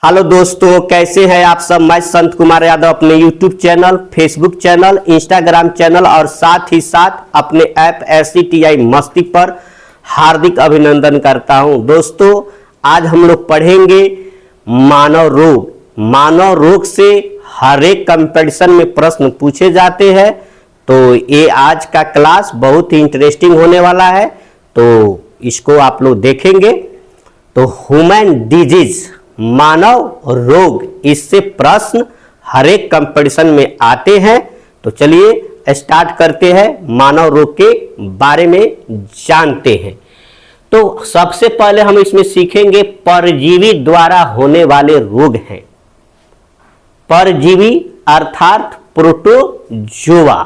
Hello दोस्तों, कैसे हैं आप सब। मैं संत कुमार यादव अपने YouTube channel, Facebook channel, Instagram channel और साथ ही साथ अपने ऐप SCTI मस्ती पर हार्दिक अभिनंदन करता हूं। दोस्तों, आज हम लोग पढ़ेंगे मानव रोग। मानव रोग से हर एक कंपटीशन में प्रश्न पूछे जाते हैं, तो ये आज का क्लास बहुत ही इंटरेस्टिंग होने वाला है, तो इसको आप लोग देखेंगे। तो ह्यूमन डिजीज, मानव रोग, इससे प्रश्न हर एक कंपटीशन में आते हैं। तो चलिए स्टार्ट करते हैं, मानव रोग के बारे में जानते हैं। तो सबसे पहले हम इसमें सीखेंगे परजीवी द्वारा होने वाले रोग हैं। परजीवी अर्थात प्रोटोजोआ,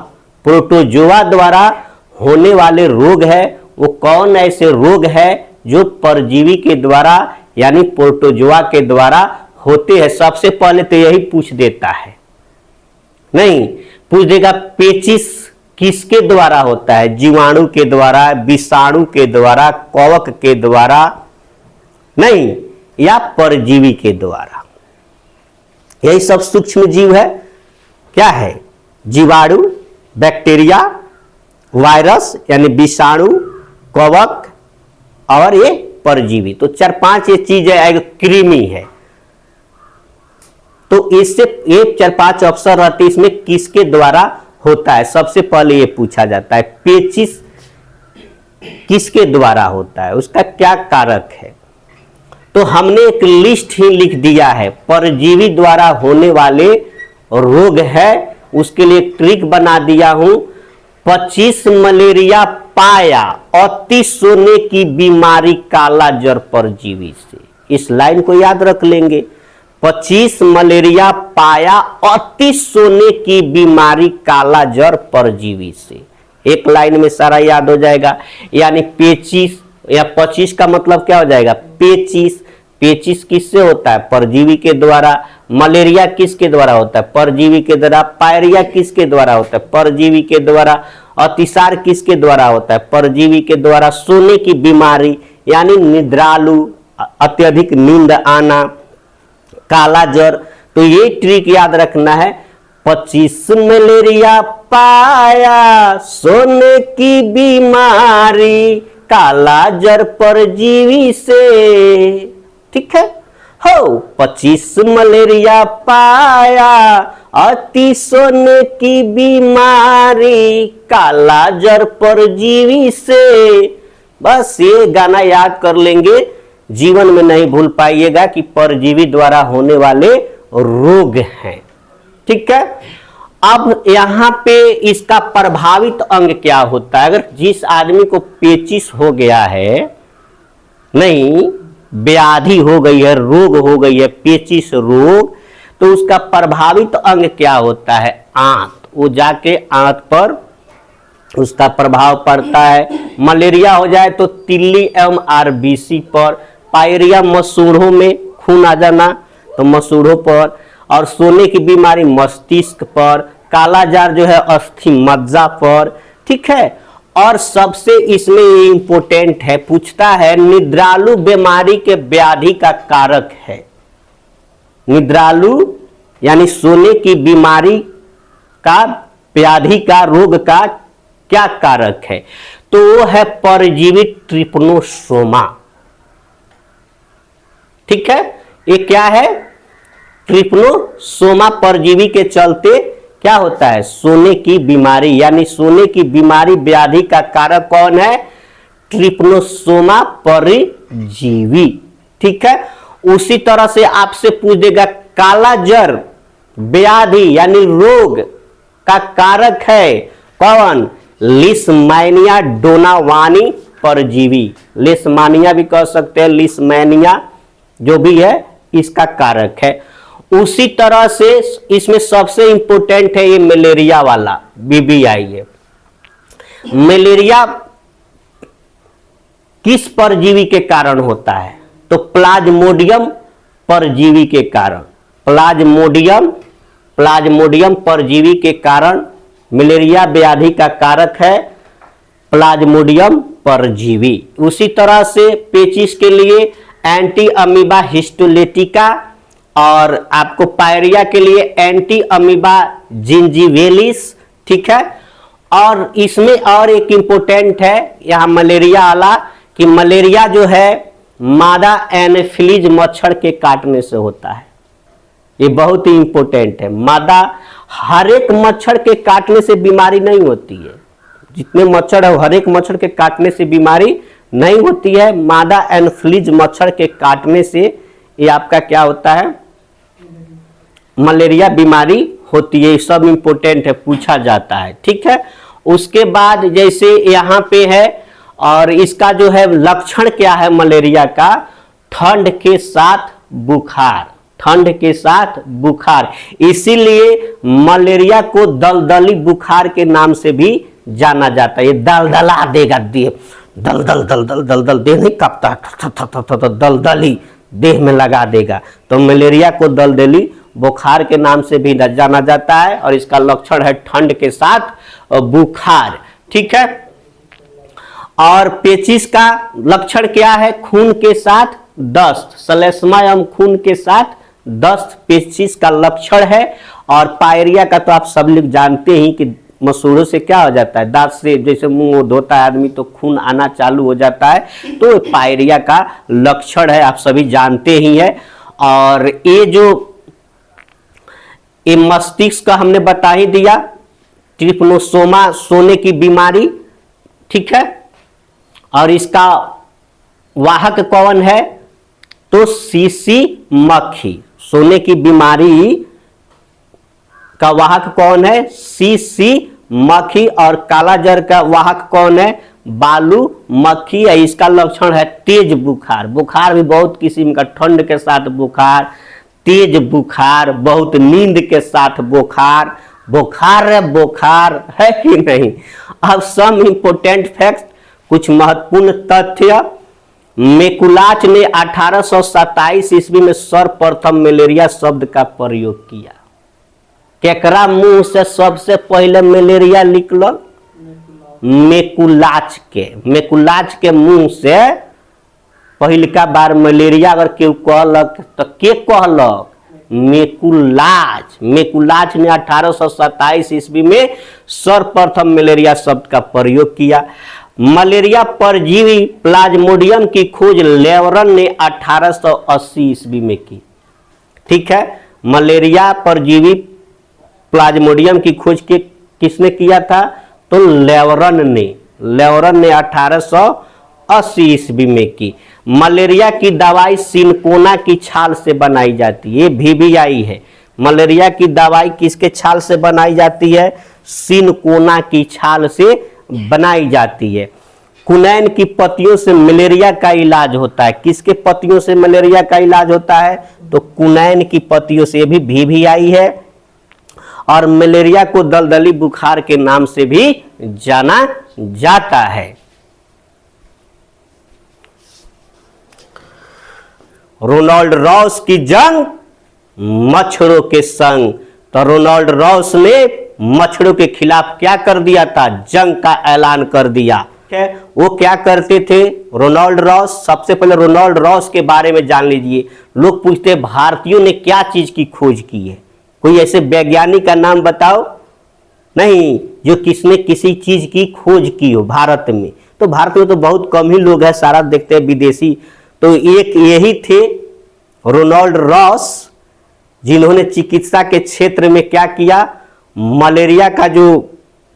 प्रोटोजोआ द्वारा होने वाले रोग है। वो कौन ऐसे रोग है जो परजीवी के द्वारा यानी प्रोटोजोआ के द्वारा होते हैं। सबसे पहले तो यही पूछ देता है, नहीं पूछ देगा पेचिस किसके द्वारा होता है, जीवाणु के द्वारा, विषाणु के द्वारा, कवक के द्वारा, नहीं, या परजीवी के द्वारा। यही सब सूक्ष्म जीव है। क्या है? जीवाणु, बैक्टीरिया, वायरस यानी विषाणु, कवक और ये परजीवी। तो 4-5 ये चीज है। एक कृमि है, तो इससे ये 4-5 ऑप्शन रहते हैं। इसमें किसके द्वारा होता है, सबसे पहले ये पूछा जाता है। पेचिस किसके द्वारा होता है, उसका क्या कारक है। तो हमने एक लिस्ट ही लिख दिया है, परजीवी द्वारा होने वाले रोग है। उसके लिए ट्रिक बना दिया हूं। 25 मलेरिया पाया अति सोने की बीमारी काला जर परजीवी से। इस लाइन को याद रख लेंगे। 25 मलेरिया पाया अति सोने की बीमारी काला जर परजीवी से। एक लाइन में सारा याद हो जाएगा। यानी पेचिस या 25 का मतलब क्या हो जाएगा, पेचिस। पेचिस किससे होता है, परजीवी के द्वारा। मलेरिया किसके द्वारा होता है, परजीवी के द्वारा। पायरिया किसके द्वारा होता है, परजीवी के द्वारा। अतिसार किसके द्वारा होता है, परजीवी के द्वारा। सोने की बीमारी यानी निद्रालु, अत्यधिक नींद आना, काला जर। तो ये ट्रिक याद रखना है। 25 मलेरिया पाया सोने की बीमारी काला जर परजीवी से। ठीक है हो। 25 मलेरिया पाया अति सोने की बीमारी काला जर परजीवी से। बस ये गाना याद कर लेंगे, जीवन में नहीं भूल पाइएगा कि परजीवी द्वारा होने वाले रोग हैं। ठीक है। अब यहां पे इसका प्रभावित अंग क्या होता है। अगर जिस आदमी को पेचिस हो गया है, नहीं व्याधि हो गई है, रोग हो गई है, पेचिस रोग, तो उसका प्रभावित अंग क्या होता है, आंत। वो जाके आंत पर उसका प्रभाव पड़ता है। मलेरिया हो जाए तो तिल्ली एवं RBC पर। पायरिया मसूड़ों में खून आ जाना, तो मसूड़ों पर। और सोने की बीमारी मस्तिष्क पर। काला जार जो है अस्थि मज्जा पर। ठीक है। और सबसे इसमें इंपोर्टेंट है, पूछता है निद्रालु बीमारी के व्याधि का कारक है। निद्रालु यानी सोने की बीमारी का व्याधि का रोग का क्या कारक है, तो वो है परजीवी ट्रिपनोसोमा। ठीक है। ये क्या है, ट्रिपनोसोमा परजीवी के चलते क्या होता है, सोने की बीमारी। यानी सोने की बीमारी व्याधि का कारक कौन है, ट्रिपनोसोमा परजीवी। ठीक है। उसी तरह से आपसे पूछ देगा काला जर व्याधि यानी रोग का कारक है कौन, लिस्मैनिया डोनावानी परजीवी। लिस्मानिया भी कह सकते हैं, लिस्मैनिया जो भी है इसका कारक है। उसी तरह से इसमें सबसे इंपोर्टेंट है ये मलेरिया वाला BBI है। मलेरिया किस परजीवी के कारण होता है, तो प्लाज्मोडियम परजीवी के कारण। प्लाज्मोडियम परजीवी के कारण मलेरिया व्याधि का कारक है प्लाज्मोडियम परजीवी। उसी तरह से पेचिस के लिए एंटी अमीबा हिस्टोलेटिका और आपको पायरिया के लिए एंटी अमीबा जिंजीवेलिस, ठीक है। और इसमें और एक इंपॉर्टेंट है यहां मलेरिया वाला, कि मलेरिया जो है मादा एनोफिलीज मच्छर के काटने से होता है। ये बहुत ही इंपॉर्टेंट है। मादा, हर एक मच्छर के काटने से बीमारी नहीं होती है, जितने मच्छर है हर एक मच्छर के काटने से बीमारी नहीं होती है। मादा एनोफिलीज मच्छर के काटने से ये आपका क्या होता है, मलेरिया बीमारी होती है। ये सब इंपॉर्टेंट है, पूछा जाता है, ठीक है। उसके बाद जैसे यहाँ पे है, और इसका जो है लक्षण क्या है मलेरिया का, ठंड के साथ बुखार, ठंड के साथ बुखार। इसीलिए मलेरिया को दलदली बुखार के नाम से भी जाना जाता है। ये दलदला देगा देह, दलदल दलदल दलदल, देह नहीं कांपता, दलदली देह में लगा देगा। तो मलेरिया को दलदली बुखार के नाम से भी जाना जाता है, और इसका लक्षण है ठंड के साथ बुखार, ठीक है। और पेचिस का लक्षण क्या है, खून के साथ दस्त, श्लेष्मायाम खून के साथ दस्त पेचिस का लक्षण है। और पायरिया का तो आप सब लोग जानते ही कि मसूड़ों से क्या हो जाता है, दांत से जैसे मुंह धोता है आदमी तो खून आना चालू हो जाता है, तो पायरिया का लक्षण है, आप सभी जानते ही है। और ये जो ये मस्तिष्क का हमने बता ही दिया, ट्रिपनोसोमा सोने की बीमारी, ठीक है। और इसका वाहक कौन है, तो सीसी मक्खी, सोने की बीमारी का वाहक कौन है, सीसी मक्खी। और कालाजार का वाहक कौन है, बालू मक्खी है। इसका लक्षण है तेज बुखार, बुखार भी बहुत किस्म का, ठंड के साथ बुखार, तेज बुखार, बहुत नींद के साथ बुखार, बुखार बुखार है कि नहीं। अब सम इंपोर्टेंट फैक्ट, कुछ महत्वपूर्ण तथ्य। मेकुलाच ने 1827 ईस्वी में सर्वप्रथम मलेरिया शब्द का प्रयोग किया। केकरा मुंह से सबसे पहले मलेरिया निकलल, मेकुलाच के, मेकुलाच के मुंह से पहिलका बार मलेरिया अगर केहू कहलक तो के कहलक, मेकुलाच। मेकुलाच ने 1827 ईस्वी में सर्वप्रथम मलेरिया शब्द का प्रयोग किया। मलेरिया परजीवी प्लाज्मोडियम की खोज लेवरन ने 1880 ईस्वी में की, ठीक है। मलेरिया परजीवी प्लाज्मोडियम की खोज किसने किया था, तो लेवरन ने 1880 ईस्वी में की। मलेरिया की दवाई सिनकोना की छाल से बनाई जाती है, ये VVI है। मलेरिया की दवाई किसके छाल से बनाई जाती है, सिनकोना की छाल से बनाई जाती है। कुनैन की पत्तियों से मलेरिया का इलाज होता है, किसके पत्तियों से मलेरिया का इलाज होता है, तो कुनैन की पत्तियों से, भी VVI है। और मलेरिया को दलदली बुखार के नाम से भी जाना जाता है। रोनाल्ड रॉस की जंग मच्छरों के संग, तो रोनाल्ड रॉस ने मच्छरों के खिलाफ क्या कर दिया था, जंग का ऐलान कर दिया। वो क्या करते थे रोनाल्ड रॉस, सबसे पहले रोनाल्ड रॉस के बारे में जान लीजिए। लोग पूछते हैं भारतीयों ने क्या चीज की खोज की है, कोई ऐसे वैज्ञानिक का नाम बताओ, नहीं, जो किसने किसी चीज की खोज की हो भारत में। तो भारत में तो बहुत कम ही लोग हैं, सारा देखते हैं विदेशी। तो एक यही थे रोनाल्ड रॉस, जिन्होंने चिकित्सा के क्षेत्र में क्या किया, मलेरिया का जो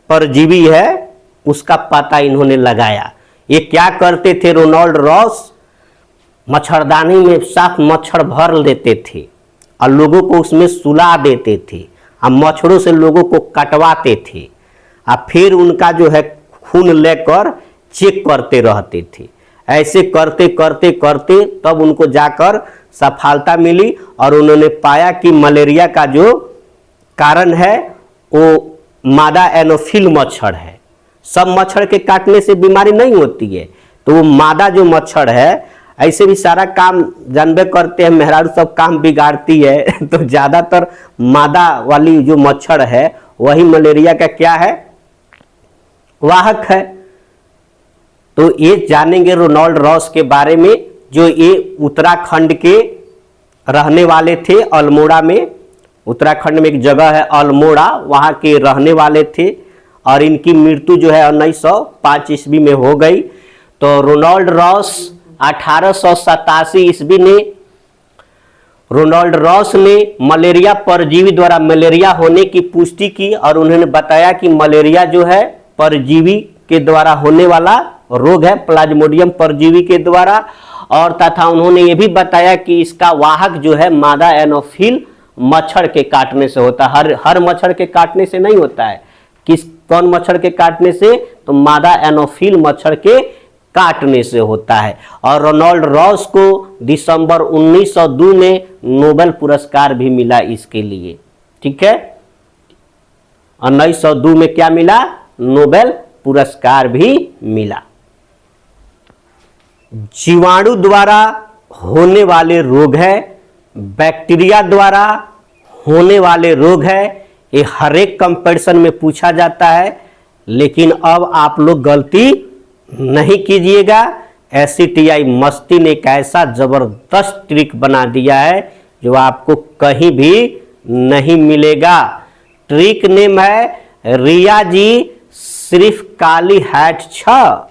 परजीवी है उसका पता इन्होंने लगाया। ये क्या करते थे रोनाल्ड रॉस, मच्छरदानी में साफ मच्छर भर लेते थे और लोगों को उसमें सुला देते थे और मच्छरों से लोगों को कटवाते थे और फिर उनका जो है खून लेकर चेक करते रहते थे। ऐसे करते करते करते तब उनको जाकर सफलता मिली और उन्होंने पाया कि मलेरिया का जो कारण है वो मादा एनोफिल मच्छर है। सब मच्छर के काटने से बीमारी नहीं होती है, तो वो मादा जो मच्छर है, ऐसे भी सारा काम जानबे करते हैं, मेहरारू सब काम बिगाड़ती है तो ज़्यादातर मादा वाली जो मच्छर है वही मलेरिया का क्या है, वाहक है। तो ये जानेंगे रोनाल्ड रॉस के बारे में, जो ये उत्तराखंड के रहने वाले थे अल्मोड़ा में, उत्तराखंड में एक जगह है अल्मोड़ा, वहाँ के रहने वाले थे और इनकी मृत्यु जो है 1905 ईस्वी में हो गई। तो रोनाल्ड रॉस 1887 ईस्वी ने रोनाल्ड रॉस ने मलेरिया परजीवी द्वारा मलेरिया होने की पुष्टि की और उन्होंने बताया कि मलेरिया जो है परजीवी के द्वारा होने वाला रोग है, प्लाज्मोडियम परजीवी के द्वारा। और तथा उन्होंने ये भी बताया कि इसका वाहक जो है मादा एनोफिल मच्छर के काटने से होता है। हर मच्छर के काटने से नहीं होता है। कौन मच्छर के काटने से? तो मादा एनोफिल मच्छर के काटने से होता है। और रोनाल्ड रॉस को दिसंबर 1902 में नोबेल पुरस्कार भी मिला इसके लिए। ठीक है, 1902 में क्या मिला? नोबेल पुरस्कार भी मिला। जीवाणु द्वारा होने वाले रोग है, बैक्टीरिया द्वारा होने वाले रोग है, ये हर एक कंपैरिजन में पूछा जाता है। लेकिन अब आप लोग गलती नहीं कीजिएगा, एससीटीआई मस्ती ने एक ऐसा जबरदस्त ट्रिक बना दिया है जो आपको कहीं भी नहीं मिलेगा। ट्रिक नेम है रिया जी सिर्फ काली हैट 6।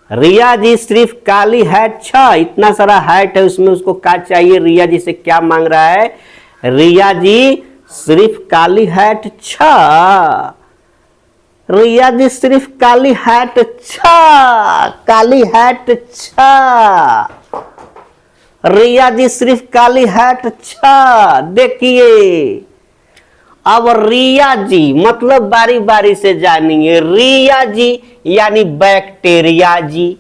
रिया जी सिर्फ काली हैट 6, इतना सारा हैट है उसमें, उसको क्या चाहिए? रिया जी से क्या मांग रहा है? रिया जी सिर्फ काली हैट 6, रिया जी सिर्फ काली हैट 6, काली हैट 6, रिया जी सिर्फ काली हैट 6। देखिए अब रिया जी मतलब बारी बारी से जानिए। रिया जी यानी बैक्टीरिया जी,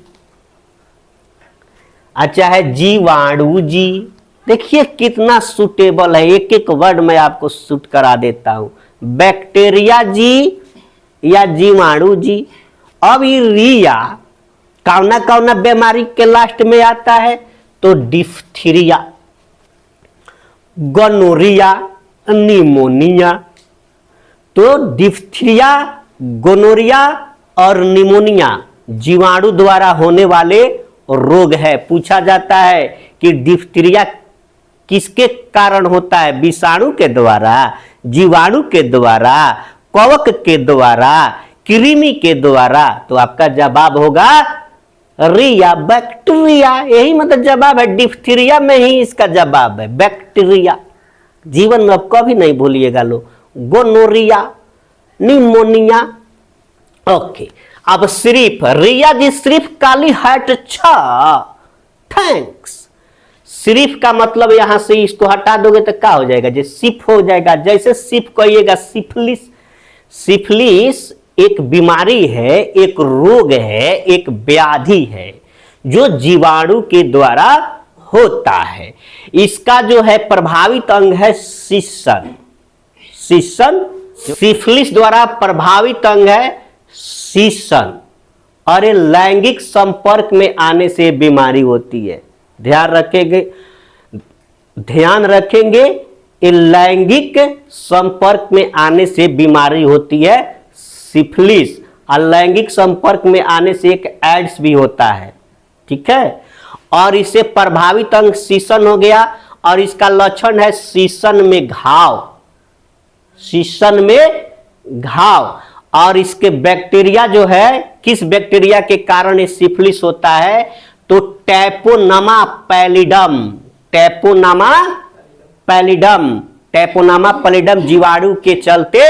अच्छा है जीवाणु जी। देखिए कितना सुटेबल है, एक एक वर्ड मैं आपको शूट करा देता हूं। बैक्टीरिया जी या जीवाणु जी। अब ये रिया कौना कौना बीमारी के लास्ट में आता है? तो डिफ्थीरिया, गोनोरिया, निमोनिया। तो डिफ्थीरिया, गोनोरिया और निमोनिया जीवाणु द्वारा होने वाले रोग है। पूछा जाता है कि डिफ्थीरिया किसके कारण होता है? विषाणु के द्वारा, जीवाणु के द्वारा, कवक के द्वारा, कृमि के द्वारा। तो आपका जवाब होगा रिया, बैक्टीरिया। यही मतलब जवाब है, डिफ्थीरिया में ही इसका जवाब है, बैक्टीरिया। जीवन में अब कभी नहीं भूलिएगा लोग। Gonorrhoea, pneumonia. ओके, अब सिर्फ रिया जी सिर्फ काली हैट 6। थैंक्स। सिर्फ का मतलब यहां से इसको हटा दोगे तो क्या हो जाएगा? जो सिफ हो जाएगा। जैसे सिफ कहिएगा सिफिलिस। सिफिलिस एक बीमारी है, एक रोग है, एक व्याधि है जो जीवाणु के द्वारा होता है। इसका जो है प्रभावित अंग है सीसन। सीसन सिफिलिस द्वारा प्रभावित अंग है सीसन। और ये लैंगिक संपर्क में आने से बीमारी होती है। ध्यान रखेंगे ये लैंगिक संपर्क में आने से बीमारी होती है सिफिलिस। और लैंगिक संपर्क में आने से एक एड्स भी होता है। ठीक है, और इसे प्रभावित अंग सीसन हो गया। और इसका लक्षण है सीसन में घाव, सीसन में घाव। और इसके बैक्टीरिया जो है, किस बैक्टीरिया के कारण ये सिफिलिस होता है? तो टैपोनामा पैलिडम, टैपोनामा पैलिडम, टैपोनामा पैलिडम जीवाणु के चलते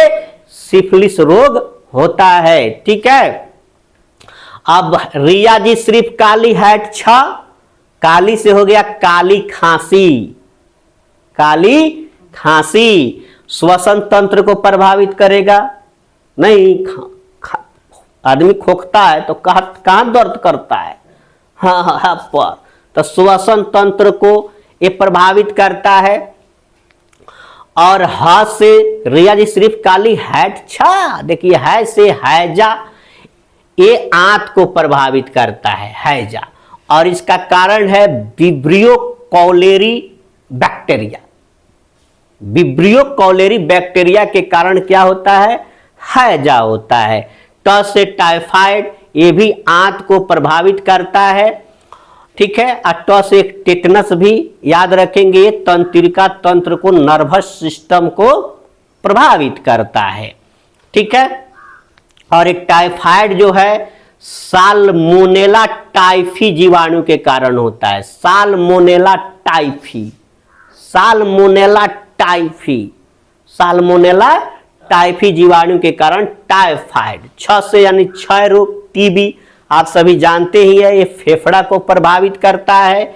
सिफिलिस रोग होता है। ठीक है, अब रिया जी सिर्फ काली हैट 6, काली से हो गया काली खांसी। काली खांसी श्वसन तंत्र को प्रभावित करेगा नहीं। आदमी खोखता है तो कहां दर्द करता है? हाँ पर। तो श्वसन तंत्र को ये प्रभावित करता है। और हाथ से रिया जी सिर्फ काली हैट 6। देखिए है से हैजा, ये आंत को प्रभावित करता है, हैजा। और इसका कारण है vibrio cholerae bacteria. Vibrio cholerae bacteria के कारण क्या होता है? हैजा होता है। ट से टाइफाइड, ये भी आंत को प्रभावित करता है। ठीक है। ट से एक टेटनस भी याद रखेंगे, तंत्रिका तंत्र को, नर्वस सिस्टम को प्रभावित करता है, ठीक है। और एक टाइफाइड जो है साल्मोनेला टाइफी जीवाणु के कारण होता है। Salmonella typhi, salmonella typhi, salmonella typhi जीवाणु के कारण टाइफाइड। 6 से यानी क्षय रोग, टीबी आप सभी जानते ही है, ये फेफड़ा को प्रभावित करता है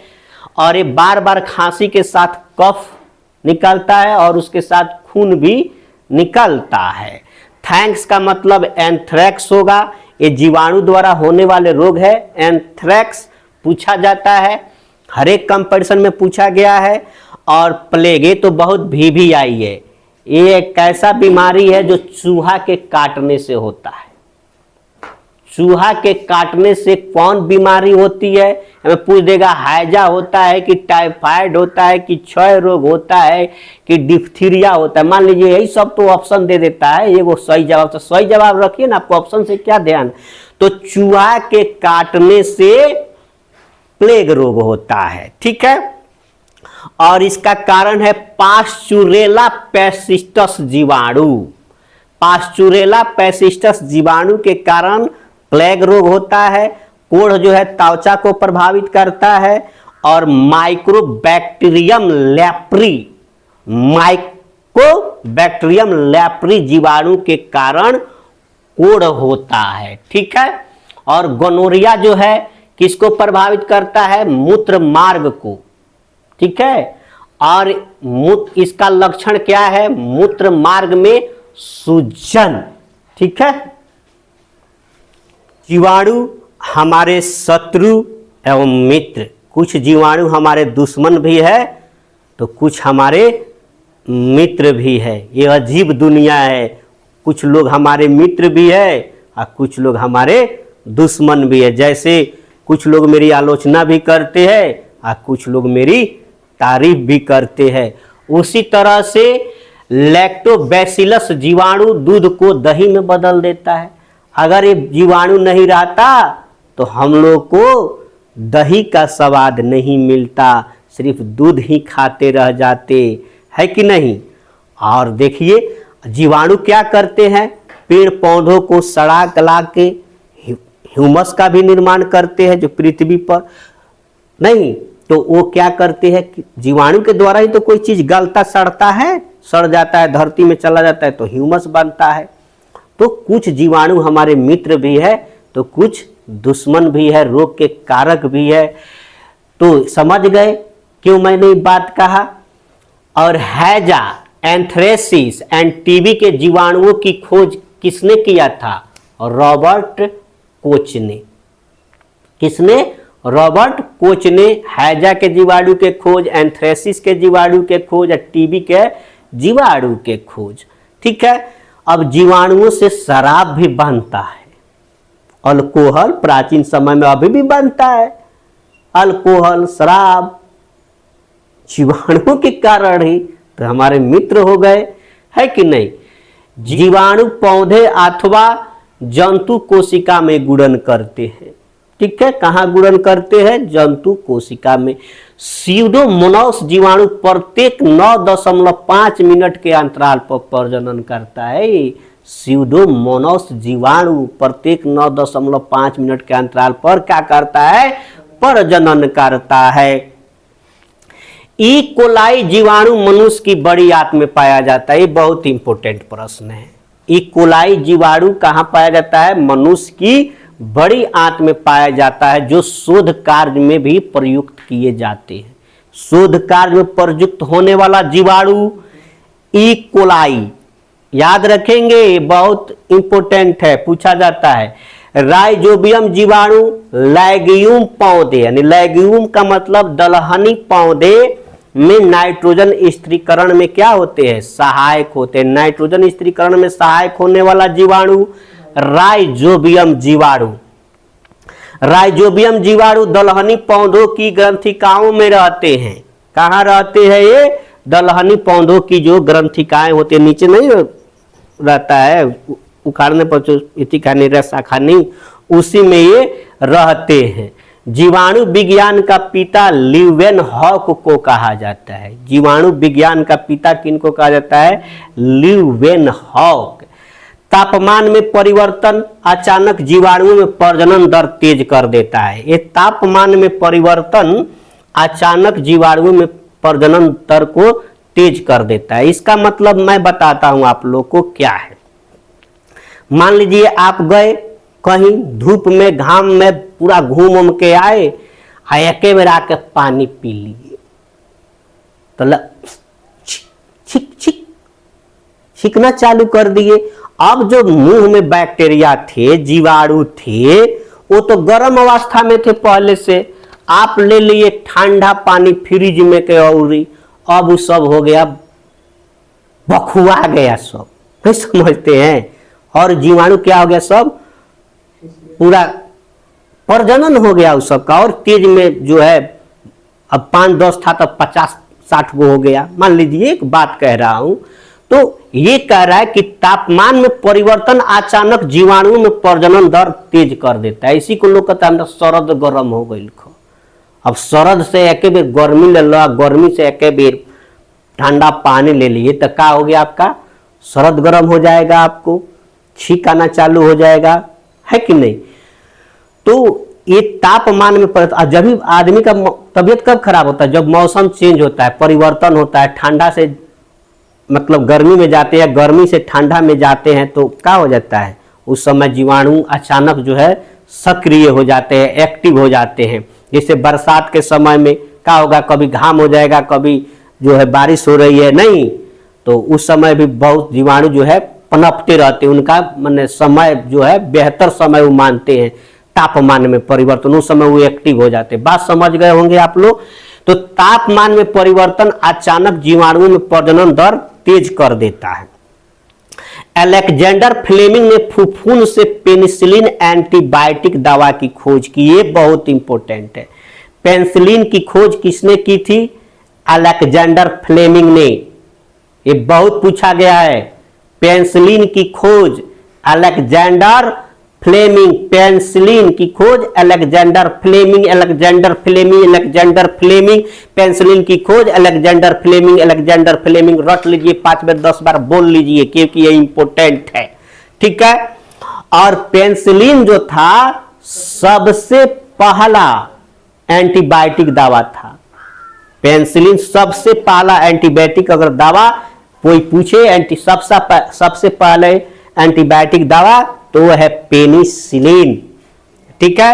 और ये बार बार खांसी के साथ कफ निकलता है और उसके साथ खून भी निकलता है। थैंक्स का मतलब एंथ्रेक्स होगा, ये जीवाणु द्वारा होने वाले रोग है। एंथ्रेक्स पूछा जाता है, हर एक कंपटीशन में पूछा गया है। और प्लेग, ये तो बहुत भी आई है, ये एक ऐसा बीमारी है जो चूहा के काटने से होता है। चूहा के काटने से कौन बीमारी होती है, हमें पूछ देगा हैजा होता है कि टाइफाइड होता है कि क्षय रोग होता है कि डिप्थीरिया होता है। मान लीजिए यही सब तो ऑप्शन दे देता है, ये वो सही जवाब। तो सही जवाब रखिए ना, आपको ऑप्शन से क्या ध्यान। तो चूहा के काटने से प्लेग रोग होता है, ठीक है। और इसका कारण है पास्चुरेला पेसिस्टस जीवाणु। पास्चुरेला पेसिस्टस जीवाणु के कारण प्लेग रोग होता है। कोढ़ जो है त्वचा को प्रभावित करता है और माइक्रोबैक्टीरियम लेप्री, माइक्रोबैक्टीरियम लेप्री जीवाणु के कारण कोढ़ होता है, ठीक है। और गोनोरिया जो है किसको प्रभावित करता है, मूत्र मार्ग को, ठीक है। और इसका लक्षण क्या है, मूत्र मार्ग में सूजन, ठीक है। जीवाणु हमारे शत्रु एवं मित्र, कुछ जीवाणु हमारे दुश्मन भी है तो कुछ हमारे मित्र भी है। ये अजीब दुनिया है, कुछ लोग हमारे मित्र भी है और कुछ लोग हमारे दुश्मन भी है। जैसे कुछ लोग मेरी आलोचना भी करते हैं और कुछ लोग मेरी तारीफ भी करते हैं, उसी तरह से लैक्टोबैसिलस जीवाणु दूध को दही में बदल देता है। अगर ये जीवाणु नहीं रहता तो हम लोग को दही का स्वाद नहीं मिलता, सिर्फ दूध ही खाते रह जाते, है कि नहीं। और देखिए जीवाणु क्या करते हैं, पेड़ पौधों को सड़ा गला के ह्यूमस का भी निर्माण करते हैं जो पृथ्वी पर नहीं, तो वो क्या करते हैं, जीवाणु के द्वारा ही तो कोई चीज गलता सड़ता है, सड़ जाता है, धरती में चला जाता है तो ह्यूमस बनता है। तो कुछ जीवाणु हमारे मित्र भी है तो कुछ दुश्मन भी है, रोग के कारक भी है। तो समझ गए क्यों मैंने ये बात कहा। और हैजा, एंथ्रेसिस एंड टीबी के जीवाणुओं की खोज किसने किया था, रॉबर्ट कोच ने। किसने, रॉबर्ट कोच ने हैजा के जीवाणु के खोज, एंथ्रेसिस के जीवाणु के खोज और टीबी के जीवाणु के खोज, ठीक है। अब जीवाणुओं से शराब भी बनता है, अल्कोहल प्राचीन समय में अभी भी बनता है। अल्कोहल, शराब जीवाणुओं के कारण ही तो हमारे मित्र हो गए, है कि नहीं। जीवाणु पौधे अथवा जंतु कोशिका में गुणन करते हैं, ठीक है। कहाँ गुणन करते हैं, जंतु कोशिका में। स्यूडोमोनास जीवाणु प्रत्येक 9.5 मिनट के अंतराल पर प्रजनन करता है। स्यूडोमोनास जीवाणु प्रत्येक 9.5 मिनट के अंतराल पर क्या करता है, प्रजनन करता है। ई कोलाई जीवाणु मनुष्य की बड़ी आंत में पाया जाता है, ये बहुत इंपॉर्टेंट प्रश्न है। ई कोलाई जीवाणु कहाँ पाया जाता है, मनुष्य की बड़ी आंत में पाया जाता है, जो शोध कार्य में भी प्रयुक्त किए जाते हैं। शोध कार्य में प्रयुक्त होने वाला जीवाणु ई कोलाई, याद रखेंगे, बहुत इंपॉर्टेंट है, पूछा जाता है। राइजोबियम जीवाणु लैगियम पौधे, यानी लैगियम का मतलब दलहनी पौधे में नाइट्रोजन स्थिरीकरण में क्या होते हैं, सहायक होते हैं। नाइट्रोजन स्थिरीकरण में सहायक होने वाला जीवाणु राइजोबियम जीवाणु। राइजोबियम जीवाणु दलहनी पौधों की ग्रंथिकाओं में रहते हैं। कहाँ रहते हैं ये, दलहनी पौधों की जो ग्रंथिकाएं होती है, नीचे नहीं रहता है, उखाड़ने पर जो इतिका नहीं, शाखा नहीं, उसी में ये रहते हैं। जीवाणु विज्ञान का पिता लीवेनहॉक को कहा जाता है। जीवाणु विज्ञान का पिता किनको कहा जाता है? लीवेनहॉक। तापमान में परिवर्तन अचानक जीवाणुओं में प्रजनन दर तेज कर देता है। ये तापमान में परिवर्तन अचानक जीवाणुओं में प्रजनन दर को तेज कर देता है। इसका मतलब मैं बताता हूं आप लोग को क्या है। मान लीजिए आप गए कहीं धूप में घाम में पूरा घूम उम के आए, एके बेर आके पानी पी लिए तो छिक छिक छिकना चालू कर दिए। अब जो मुंह में बैक्टीरिया थे, जीवाणु थे, वो तो गर्म अवस्था में थे पहले से। आप ले लिए ठंडा पानी फ्रिज में के औरी, अब वो सब हो गया, बखुआ गया सब, नहीं समझते हैं। और जीवाणु क्या हो गया? सब पूरा प्रजनन हो गया उस सब का, और तेज में जो है अब 5-10 था तब 50-60 को हो गया। मान लीजिए एक बात कह रहा हूं, तो ये कह रहा है कि तापमान में परिवर्तन अचानक जीवाणुओं में प्रजनन दर तेज कर देता है। इसी को लोग कहते हैं शरद गर्म हो गई। अब शरद से एक बेर गर्मी ले लो, गर्मी से एक बेर ठंडा पानी ले लिए तो क्या हो गया? आपका शरद गर्म हो जाएगा, आपको छींक आना चालू हो जाएगा, है कि नहीं? तो ये तापमान में जब भी आदमी का तबीयत कब खराब होता है? जब मौसम चेंज होता है, परिवर्तन होता है, ठंडा से मतलब गर्मी में जाते हैं, गर्मी से ठंडा में जाते हैं, तो क्या हो जाता है? उस समय जीवाणु अचानक जो है सक्रिय हो जाते हैं, एक्टिव हो जाते हैं। जैसे बरसात के समय में क्या होगा? कभी घाम हो जाएगा, कभी जो है बारिश हो रही है, नहीं तो उस समय भी बहुत जीवाणु जो है पनपते रहते हैं। उनका माने समय जो है बेहतर समय वो मानते हैं तापमान में परिवर्तन, उस समय वो एक्टिव हो जाते हैं। बात समझ गए होंगे आप लोग। तो तापमान में परिवर्तन अचानक जीवाणुओं में प्रजनन दर तेज कर देता है। अलेक्जेंडर फ्लेमिंग ने फुफ्फुन से पेनिसिलिन एंटीबायोटिक दवा की खोज की। ये बहुत इंपॉर्टेंट है। पेनिसिलिन की खोज किसने की थी? अलेक्जेंडर फ्लेमिंग ने। ये बहुत पूछा गया है। पेनिसिलिन की खोज अलेक्जेंडर फ्लेमिंग, पेनिसिलिन की खोज Alexander Fleming, Alexander Fleming, Alexander Fleming, penicillin की खोज अलेक्जेंडर फ्लेमिंग, अलेक्जेंडर फ्लेमिंग। रट लीजिए, 5 बार 10 बार बोल लीजिए क्योंकि ये इंपॉर्टेंट है, ठीक है। और पेनिसिलिन जो था सबसे पहला एंटीबायोटिक दवा था। पेनिसिलिन सबसे पहला एंटीबायोटिक अगर दवा कोई पूछे, सबसे पहले एंटीबायोटिक दवा तो वह है पेनिसिलिन, ठीक है।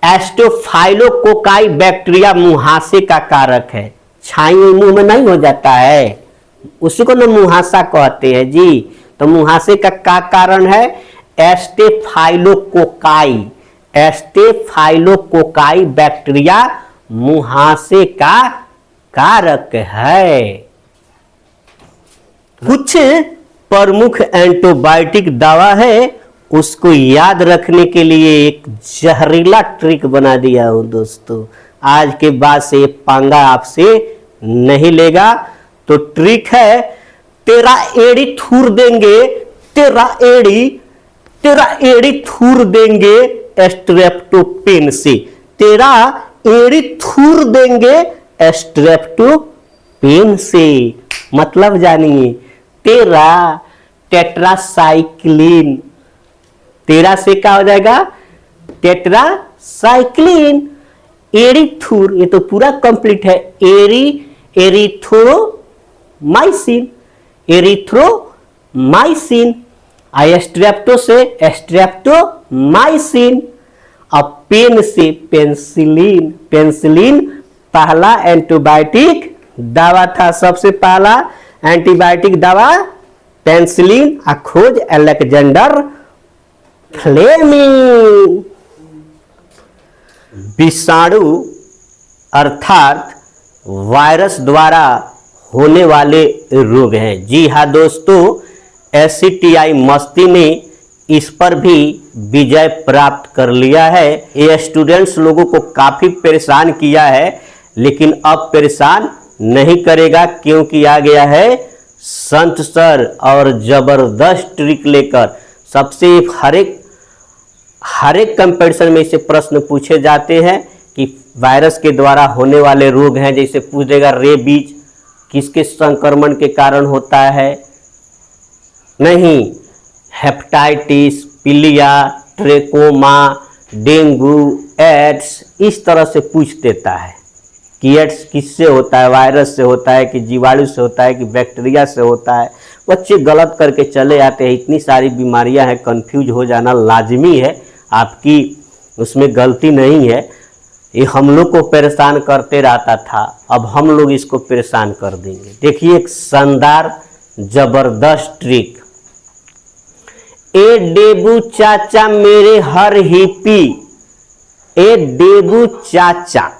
एस्टोफाइलोकोकाई बैक्टीरिया मुहासे का कारक है। छाई मुंह में नहीं हो जाता है, उसी को ना मुहासा कहते हैं जी। तो मुहासे का क्या कारण है? एस्टेफाइलोकोकाई, एस्टेफाइलोकोकाई बैक्टीरिया मुहासे का कारक है। कुछ प्रमुख एंटीबायोटिक दवा है, उसको याद रखने के लिए एक जहरीला ट्रिक बना दिया हूं दोस्तों। आज के बाद से पंगा आपसे नहीं लेगा। तो ट्रिक है, तेरा एड़ी थूर देंगे, तेरा एड़ी थूर देंगे स्ट्रेप्टोपेन से, तेरा एड़ी थूर देंगे स्ट्रेप्टोपेन से। मतलब जानिए, तेरा टेट्रासाइक्लिन, तेरा से क्या हो जाएगा? टेट्रासाइक्लिन। एरीथूर, ये तो पूरा कंप्लीट है। Erythromycin, erythromycin. स्ट्रेप्टो से स्ट्रेप्टोमाइसिन। अब पेन से पेनिसिलिन, पेनिसिलिन पहला एंटीबायोटिक दवा था, सबसे पहला एंटीबायोटिक दवा पेनिसिलिन। खोज अलेक्जेंडर फ्लेमिंग। विषाणु अर्थात वायरस द्वारा होने वाले रोग हैं। जी हाँ दोस्तों, एसीटीआई मस्ती ने इस पर भी विजय प्राप्त कर लिया है। ये स्टूडेंट्स लोगों को काफी परेशान किया है, लेकिन अब परेशान नहीं करेगा क्योंकि आ गया है संत सर और जबरदस्त ट्रिक लेकर। सबसे हर एक कंपटीशन में इससे प्रश्न पूछे जाते हैं। वायरस के द्वारा होने वाले रोग हैं, जैसे पूछ देगा रेबीज किसके संक्रमण के कारण होता है, नहीं, हेपेटाइटिस, पीलिया, ट्रेकोमा, डेंगू, एड्स, इस तरह से पूछ देता है कि एड्स किससे होता है, वायरस से होता है कि जीवाणु से होता है कि बैक्टीरिया से होता है। बच्चे गलत करके चले आते हैं, इतनी सारी बीमारियां हैं, कंफ्यूज हो जाना लाजमी है, आपकी उसमें गलती नहीं है। ये हम लोग को परेशान करते रहता था, अब हम लोग इसको परेशान कर देंगे। देखिए एक शानदार जबरदस्त ट्रिक। ए डेबू चाचा मेरे हर हिप्पी, ए डेबू चाचा,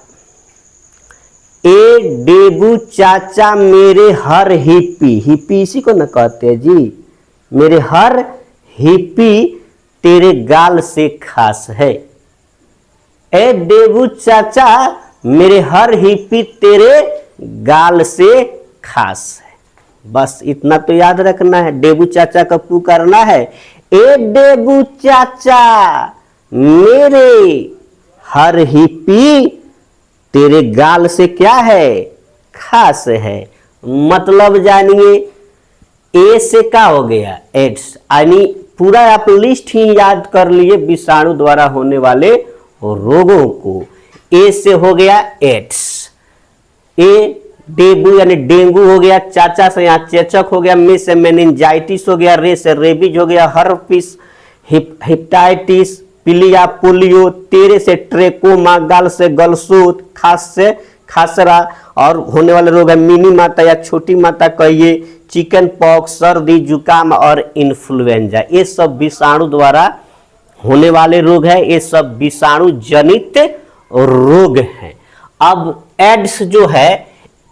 ए डेबू चाचा मेरे हर हिप्पी, हिप्पी इसी को न कहते हैं जी, मेरे हर हिप्पी तेरे गाल से खास है। ए डेबू चाचा मेरे हर हिप्पी तेरे गाल से खास है। बस इतना तो याद रखना है, डेबू चाचा का पुकारना है, ए डेबू चाचा मेरे हर हिप्पी तेरे गाल से क्या है, खास है। मतलब जानिए, ए से क्या हो गया, एड्स, यानी पूरा आप लिस्ट ही याद कर लिए विषाणु द्वारा होने वाले रोगों को। ए से हो गया एड्स, ए डेंगू यानी डेंगू हो गया, चाचा से यहाँ चेचक हो गया, में से मेनिंजाइटिस हो गया, रे से रेबीज हो गया, हर्पिस, हेपेटाइटिस, पीलिया, पोलियो, तेरे से ट्रेकोमा, गाल से गलसूत, खास से खासरा, और होने वाले रोग है मिनी माता या छोटी माता कहिए, चिकन पॉक्स, सर्दी, जुकाम और इन्फ्लुएंजा। ये सब विषाणु द्वारा होने वाले रोग है, ये सब विषाणु जनित रोग हैं। अब एड्स जो है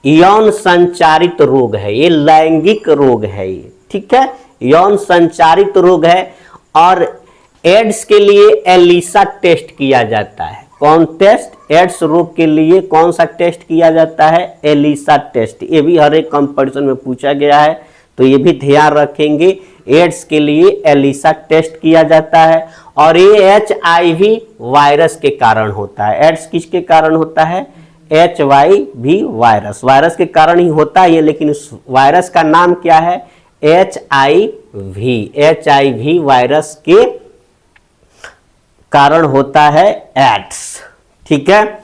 यौन संचारित रोग है, ये लैंगिक रोग है, ये ठीक है, यौन संचारित रोग है। और एड्स के लिए एलिसा टेस्ट किया जाता है। कौन टेस्ट? एड्स रोग के लिए कौन सा टेस्ट किया जाता है? ELISA test. ये भी हर एक कंपटीशन में पूछा गया है, तो ये भी ध्यान रखेंगे। एड्स के लिए एलिसा टेस्ट किया जाता है, और ये HIV वायरस के कारण होता है। एड्स किसके कारण होता है? HIV वायरस, वायरस के कारण ही होता है, लेकिन उस वायरस का नाम क्या है? HIV वायरस के कारण होता है एड्स, ठीक है।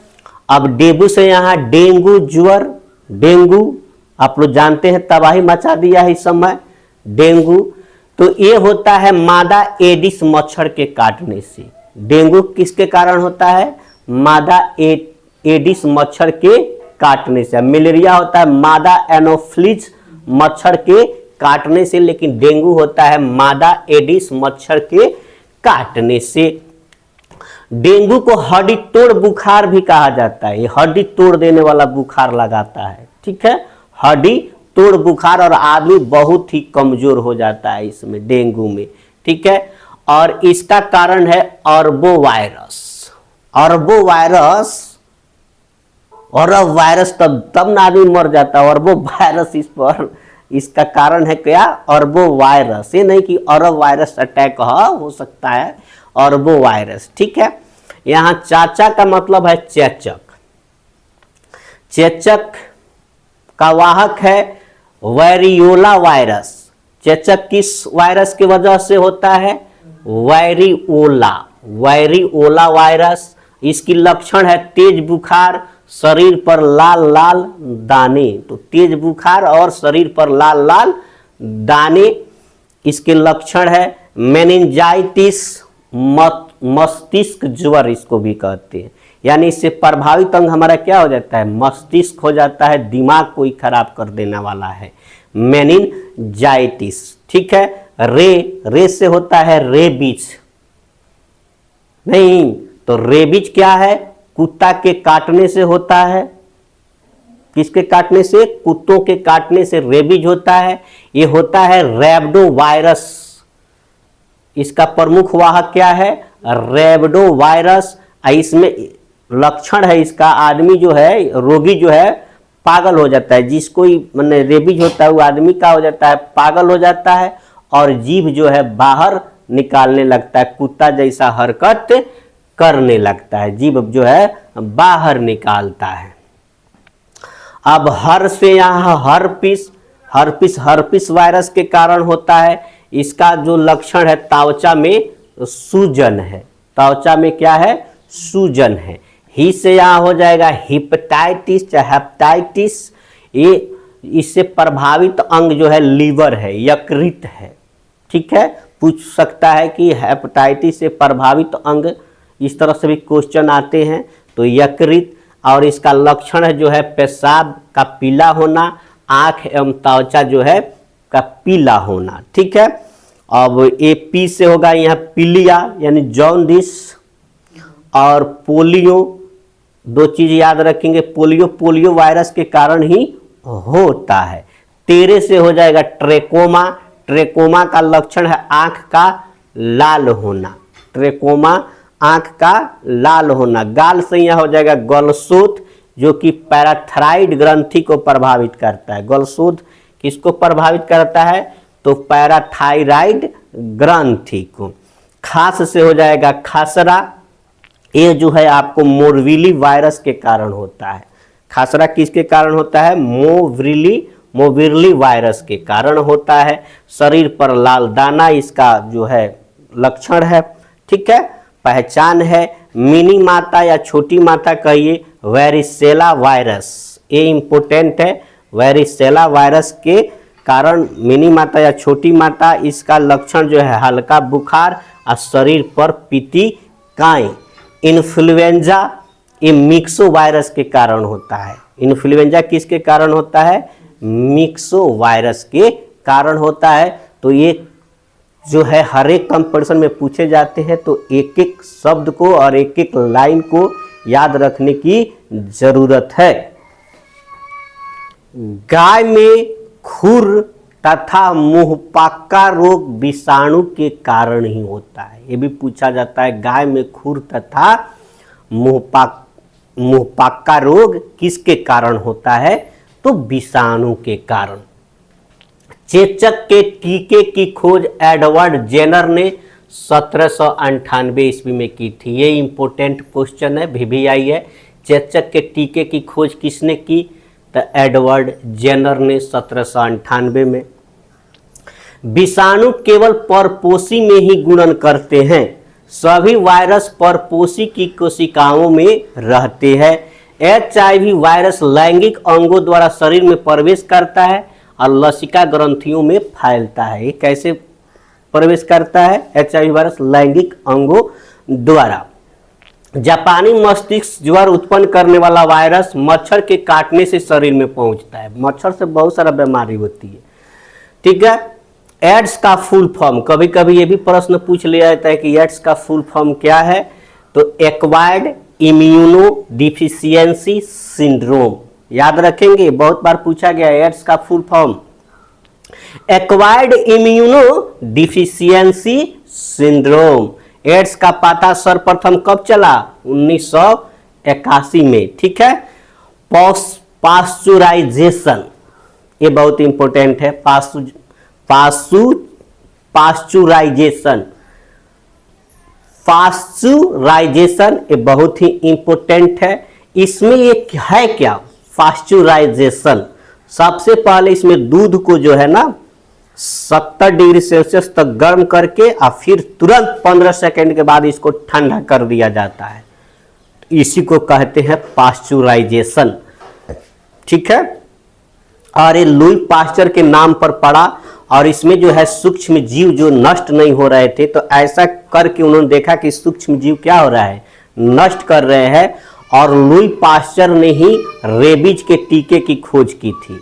अब डेंगू से यहाँ डेंगू, ज्वर, डेंगू आप लोग जानते हैं तबाही मचा दिया है इस समय डेंगू। तो ये होता है मादा एडिस मच्छर के काटने से। डेंगू किसके कारण होता है? मादा एडिस मच्छर के काटने से। मलेरिया होता है मादा एनोफ्लिज मच्छर के काटने से, लेकिन डेंगू होता है मादा एडिस मच्छर के काटने से। डेंगू को हड्डी तोड़ बुखार भी कहा जाता है। ये हड्डी तोड़ देने वाला बुखार लगाता है, ठीक है, हड्डी तोड़ बुखार, और आदमी बहुत ही कमजोर हो जाता है इसमें, डेंगू में, ठीक है। और इसका कारण है अरबो वायरस। अरबो वायरस तब ना आदमी मर जाता है। अरबो वायरस इस पर, इसका कारण है क्या? अरबो वायरस। ये नहीं कि अरब वायरस अटैक हो सकता है, अरबो वायरस, ठीक है। यहाँ चाचा का मतलब है चेचक। चेचक का वाहक है वैरियोला वायरस। चेचक किस वायरस की वजह से होता है? वैरियोला वायरस। इसकी लक्षण है तेज बुखार, शरीर पर लाल लाल दाने। तो तेज बुखार और शरीर पर लाल लाल दाने इसके लक्षण है। मेनिंजाइटिस, मस्तिष्क ज्वर इसको भी कहते हैं, यानी इससे प्रभावित अंग हमारा क्या हो जाता है? मस्तिष्क हो जाता है, दिमाग को ही खराब कर देने वाला है, मेनिंजाइटिस, ठीक है। रे से होता है रेबीज। नहीं, तो रेबीज क्या है? कुत्ता के काटने से होता है। किसके काटने से? कुत्तों के काटने से रेबीज होता है। ये होता है रैबिडो वायरस। इसका प्रमुख वाहक क्या है? रैबिडो वायरस। इसमें लक्षण है इसका, आदमी जो है, रोगी जो है, पागल हो जाता है। जिसको मैंने रेबीज होता है वो आदमी का हो जाता है, पागल हो जाता है, और जीभ जो है बाहर निकालने लगता है, कुत्ता जैसा हरकत करने लगता है, जीभ जो है बाहर निकालता है। अब हर से यहाँ हर्पिस वायरस के कारण होता है। इसका जो लक्षण है त्वचा में सूजन है, त्वचा में क्या है, सूजन है। ही से यहाँ हो जाएगा हेपेटाइटिस या हेपेटाइटिस। ये इससे प्रभावित अंग जो है लीवर है, यकृत है। ठीक है, पूछ सकता है कि हेपेटाइटिस से प्रभावित अंग, इस तरह से भी क्वेश्चन आते हैं। तो यकृत, और इसका लक्षण है जो है पेशाब का पीला होना, आंख एवं त्वचा जो है का पीला होना। ठीक है, अब ए पी से होगा यहाँ पीलिया यानी जॉन्डिस, और पोलियो। दो चीज याद रखेंगे, पोलियो वायरस के कारण ही होता है। तेरे से हो जाएगा ट्रेकोमा। ट्रेकोमा का लक्षण है आंख का लाल होना, ट्रेकोमा आंख का लाल होना। गाल से यहाँ हो जाएगा गलशोथ, जो कि पैराथायराइड ग्रंथि को प्रभावित करता है। गलशोथ किसको प्रभावित करता है, तो पैराथायराइड ग्रंथि को। खास से हो जाएगा खसरा। ये जो है आपको मोरविली वायरस के कारण होता है। खसरा किसके कारण होता है, मोविरली वायरस के कारण होता है। शरीर पर लाल दाना इसका जो है लक्षण है। ठीक है, पहचान है मिनी माता या छोटी माता कहिए वेरिसेला वायरस, ये इंपोर्टेंट है। वेरिसेला वायरस के कारण मिनी माता या छोटी माता, इसका लक्षण जो है हल्का बुखार और शरीर पर पितिकाएं। इन्फ्लुएंजा ये मिक्सो वायरस के कारण होता है। इन्फ्लुएंजा किसके कारण होता है, मिक्सो वायरस के कारण होता है। तो ये जो है हर एक कंपटीशन में पूछे जाते हैं, तो एक एक शब्द को और एक एक लाइन को याद रखने की जरूरत है। गाय में खुर तथा मुंहपक्का रोग विषाणु के कारण ही होता है। ये भी पूछा जाता है, गाय में खुर तथा मुंहपक्का रोग किसके कारण होता है, तो विषाणु के कारण। चेचक के टीके की खोज एडवर्ड जेनर ने 1798 ईस्वी में की थी। ये इंपोर्टेंट क्वेश्चन है, VVI है। चेचक के टीके की खोज किसने की, तो एडवर्ड जेनर ने 1798 में। विषाणु केवल परपोषी में ही गुणन करते हैं, सभी वायरस परपोषी की कोशिकाओं में रहते हैं। HIV वायरस लैंगिक अंगों द्वारा शरीर में प्रवेश करता है और लसिका ग्रंथियों में फैलता है। ये कैसे प्रवेश करता है, HIV वायरस लैंगिक अंगों द्वारा। जापानी मस्तिष्क ज्वर उत्पन्न करने वाला वायरस मच्छर के काटने से शरीर में पहुंचता है। मच्छर से बहुत सारा बीमारी होती है। ठीक है, एड्स का फुल फॉर्म, कभी कभी ये भी प्रश्न पूछ लिया जाता है कि एड्स का फुल फॉर्म क्या है, तो एक्वायर्ड इम्यूनो डिफिशियंसी सिंड्रोम। याद रखेंगे, बहुत बार पूछा गया है एड्स का full form. Acquired immunodeficiency syndrome. AIDS का पता सर्वप्रथम कब चला, 1981 में। ठीक है, पास्चुराइजेशन, ये बहुत इंपॉर्टेंट है। पास्चुराइजेशन ये बहुत ही इंपॉर्टेंट है। इसमें ये है क्या, पास्चुराइजेशन, सबसे पहले इसमें दूध को जो है ना 70 डिग्री सेल्सियस तक गर्म करके और फिर तुरंत 15 सेकंड के बाद इसको ठंडा कर दिया जाता है। इसी को कहते हैं पास्चुराइजेशन। ठीक है, और ये लुई पास्चर के नाम पर पड़ा, और इसमें जो है सूक्ष्म जीव जो नष्ट नहीं हो रहे थे, तो ऐसा करके उन्होंने देखा कि सूक्ष्म जीव क्या हो रहा है, नष्ट कर रहे हैं। और लुई पास्चर ने ही रेबीज के टीके की खोज की थी।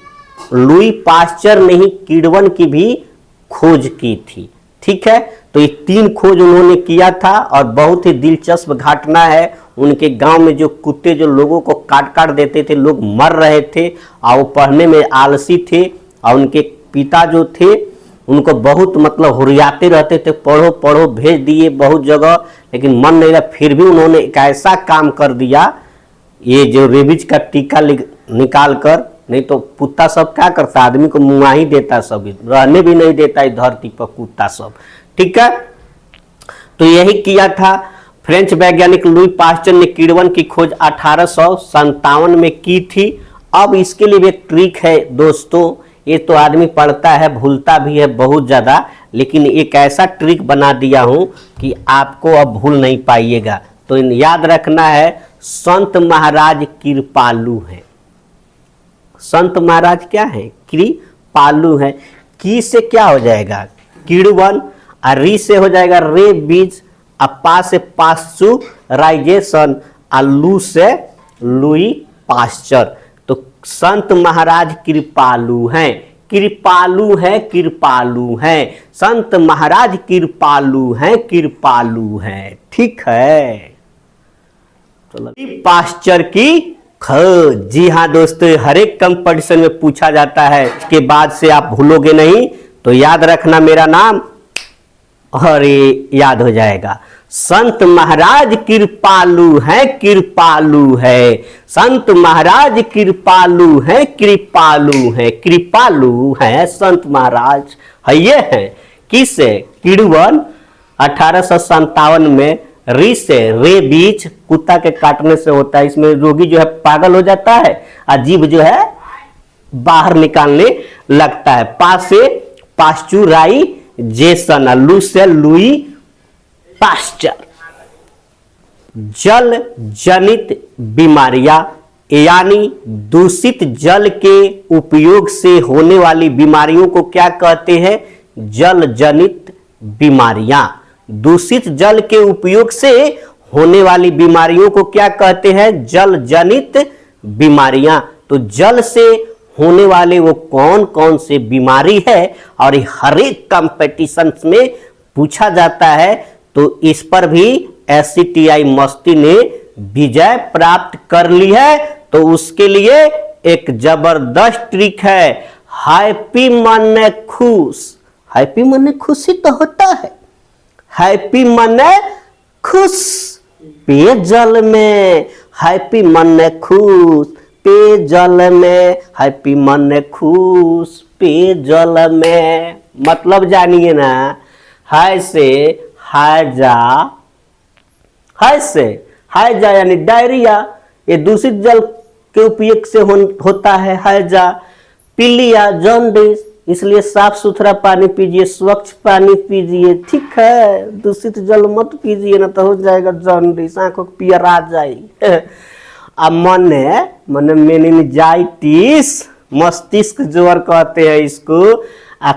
लुई पास्चर ने ही किड़वन की भी खोज की थी। ठीक है, तो ये 3 खोज उन्होंने किया था। और बहुत ही दिलचस्प घटना है, उनके गांव में जो कुत्ते जो लोगों को काट काट देते थे, लोग मर रहे थे और वो पढ़ने में आलसी थे, और उनके पिता जो थे उनको बहुत मतलब हुरियाते रहते थे, पढ़ो पढ़ो, भेज दिए बहुत जगह, लेकिन मन नहीं रहा। फिर भी उन्होंने एक ऐसा काम कर दिया, ये जो रेबीज का टीका निकाल कर, नहीं तो कुत्ता सब क्या करता, आदमी को मुआ ही देता, सब रहने भी नहीं देता इस धरती पर कुत्ता सब। ठीक है, तो यही किया था। फ्रेंच वैज्ञानिक लुई पास्चर ने कीड़वन की खोज 1857 में की थी। अब इसके लिए भी एक ट्रिक है दोस्तों, ये तो आदमी पढ़ता है भूलता भी है बहुत ज़्यादा, लेकिन एक ऐसा ट्रिक बना दिया हूँ कि आपको अब भूल नहीं पाइएगा। तो याद रखना है, संत महाराज कृपालु हैं। संत महाराज क्या है? कृपालु है। की से क्या हो जाएगा? कीड़वन, और री से हो जाएगा रे बीज, और पा से पाश्चुराइजेशन, और लू से लुई पास्चर। तो संत महाराज कृपालु हैं, कृपालु है, कृपालु है, संत महाराज कृपालु हैं, कृपालु हैं। ठीक है, चलो पास्चर की खोज। जी हाँ दोस्तों, हर एक कंपटीशन में पूछा जाता है, इसके बाद से आप भूलोगे नहीं, तो याद रखना मेरा नाम और ये याद हो जाएगा। संत महाराज कृपालु है, कृपालु है, संत महाराज कृपालु है, कृपालु है, कृपालु है संत महाराज है। ये है किससे? कीड़वन 1857 में। री से रे बीज, कुत्ता के काटने से होता है, इसमें रोगी जो है पागल हो जाता है, अजीब जो है बाहर निकालने लगता है। पा से पाश्चुराइजेशन, लू से लुई पास्चर। जल जनित बीमारियां, यानी दूषित जल के उपयोग से होने वाली बीमारियों को क्या कहते हैं? जल जनित बीमारियां। दूषित जल के उपयोग से होने वाली बीमारियों को क्या कहते हैं? जल जनित बीमारियां। तो जल से होने वाले वो कौन कौन से बीमारी है, और हर एक कंपटीशन में पूछा जाता है। तो इस पर भी SCTI मस्ती ने विजय प्राप्त कर ली है। तो उसके लिए एक जबरदस्त ट्रिक है, हैप्पी मन खुश। हैप्पी मन खुशी तो होता है, हैप्पी मन खुश पेयजल में, हैप्पी मन खुश पेयजल में, हैप्पी मन खुश पेयजल में। मतलब जानिए ना, हाय से हायजा, हाय से हायजा यानी डायरिया, ये दूषित जल के उपयोग से होता है हायजा। पीलिया जॉन्डिस, इसलिए साफ सुथरा पानी पीजिए, स्वच्छ पानी पीजिए। ठीक है, दूषित जल मत पीजिए ना तो हो जाएगा जॉन्डिस, आंखों को पियरा जाए। अब मन मेनिंजाइटिस, मस्तिष्क ज्वर कहते हैं इसको।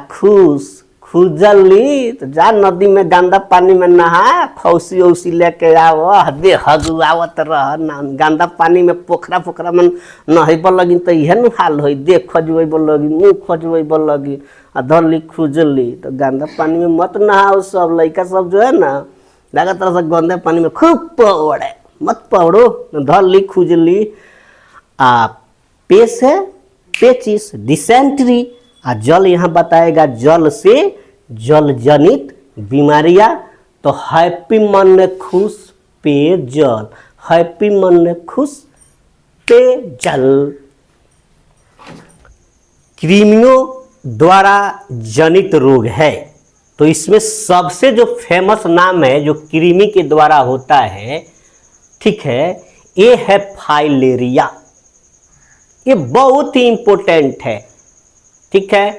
खुश खुजली, तो जा नदी में गंदा पानी में नहा, खौसी औसी लेके आव, दे हगुआवत रह। गंदा पानी में पोखरा में नहेब लगी तो इहे न हाल हो, देह खजुएब लगी, मुँह खजुएब लगी, धरली खुजली। तो गंदा पानी में मत नहाओ, सब लड़का सब जो है ना लगा तरह से गंदे पानी में खूब पौड़े, मत पौड़ो, धरली खुजली। पेश है पेचिस, डिसेंट्री। जल यहाँ बताएगा जल से जल जनित बीमारियां। तो हैप्पी मन खुश पेयजल, हैप्पी मन खुश पेयजल। कृमियों द्वारा जनित रोग है, तो इसमें सबसे जो फेमस नाम है जो कृमि के द्वारा होता है, ठीक है, ये है फाइलेरिया। ये बहुत ही इंपॉर्टेंट है, ठीक है।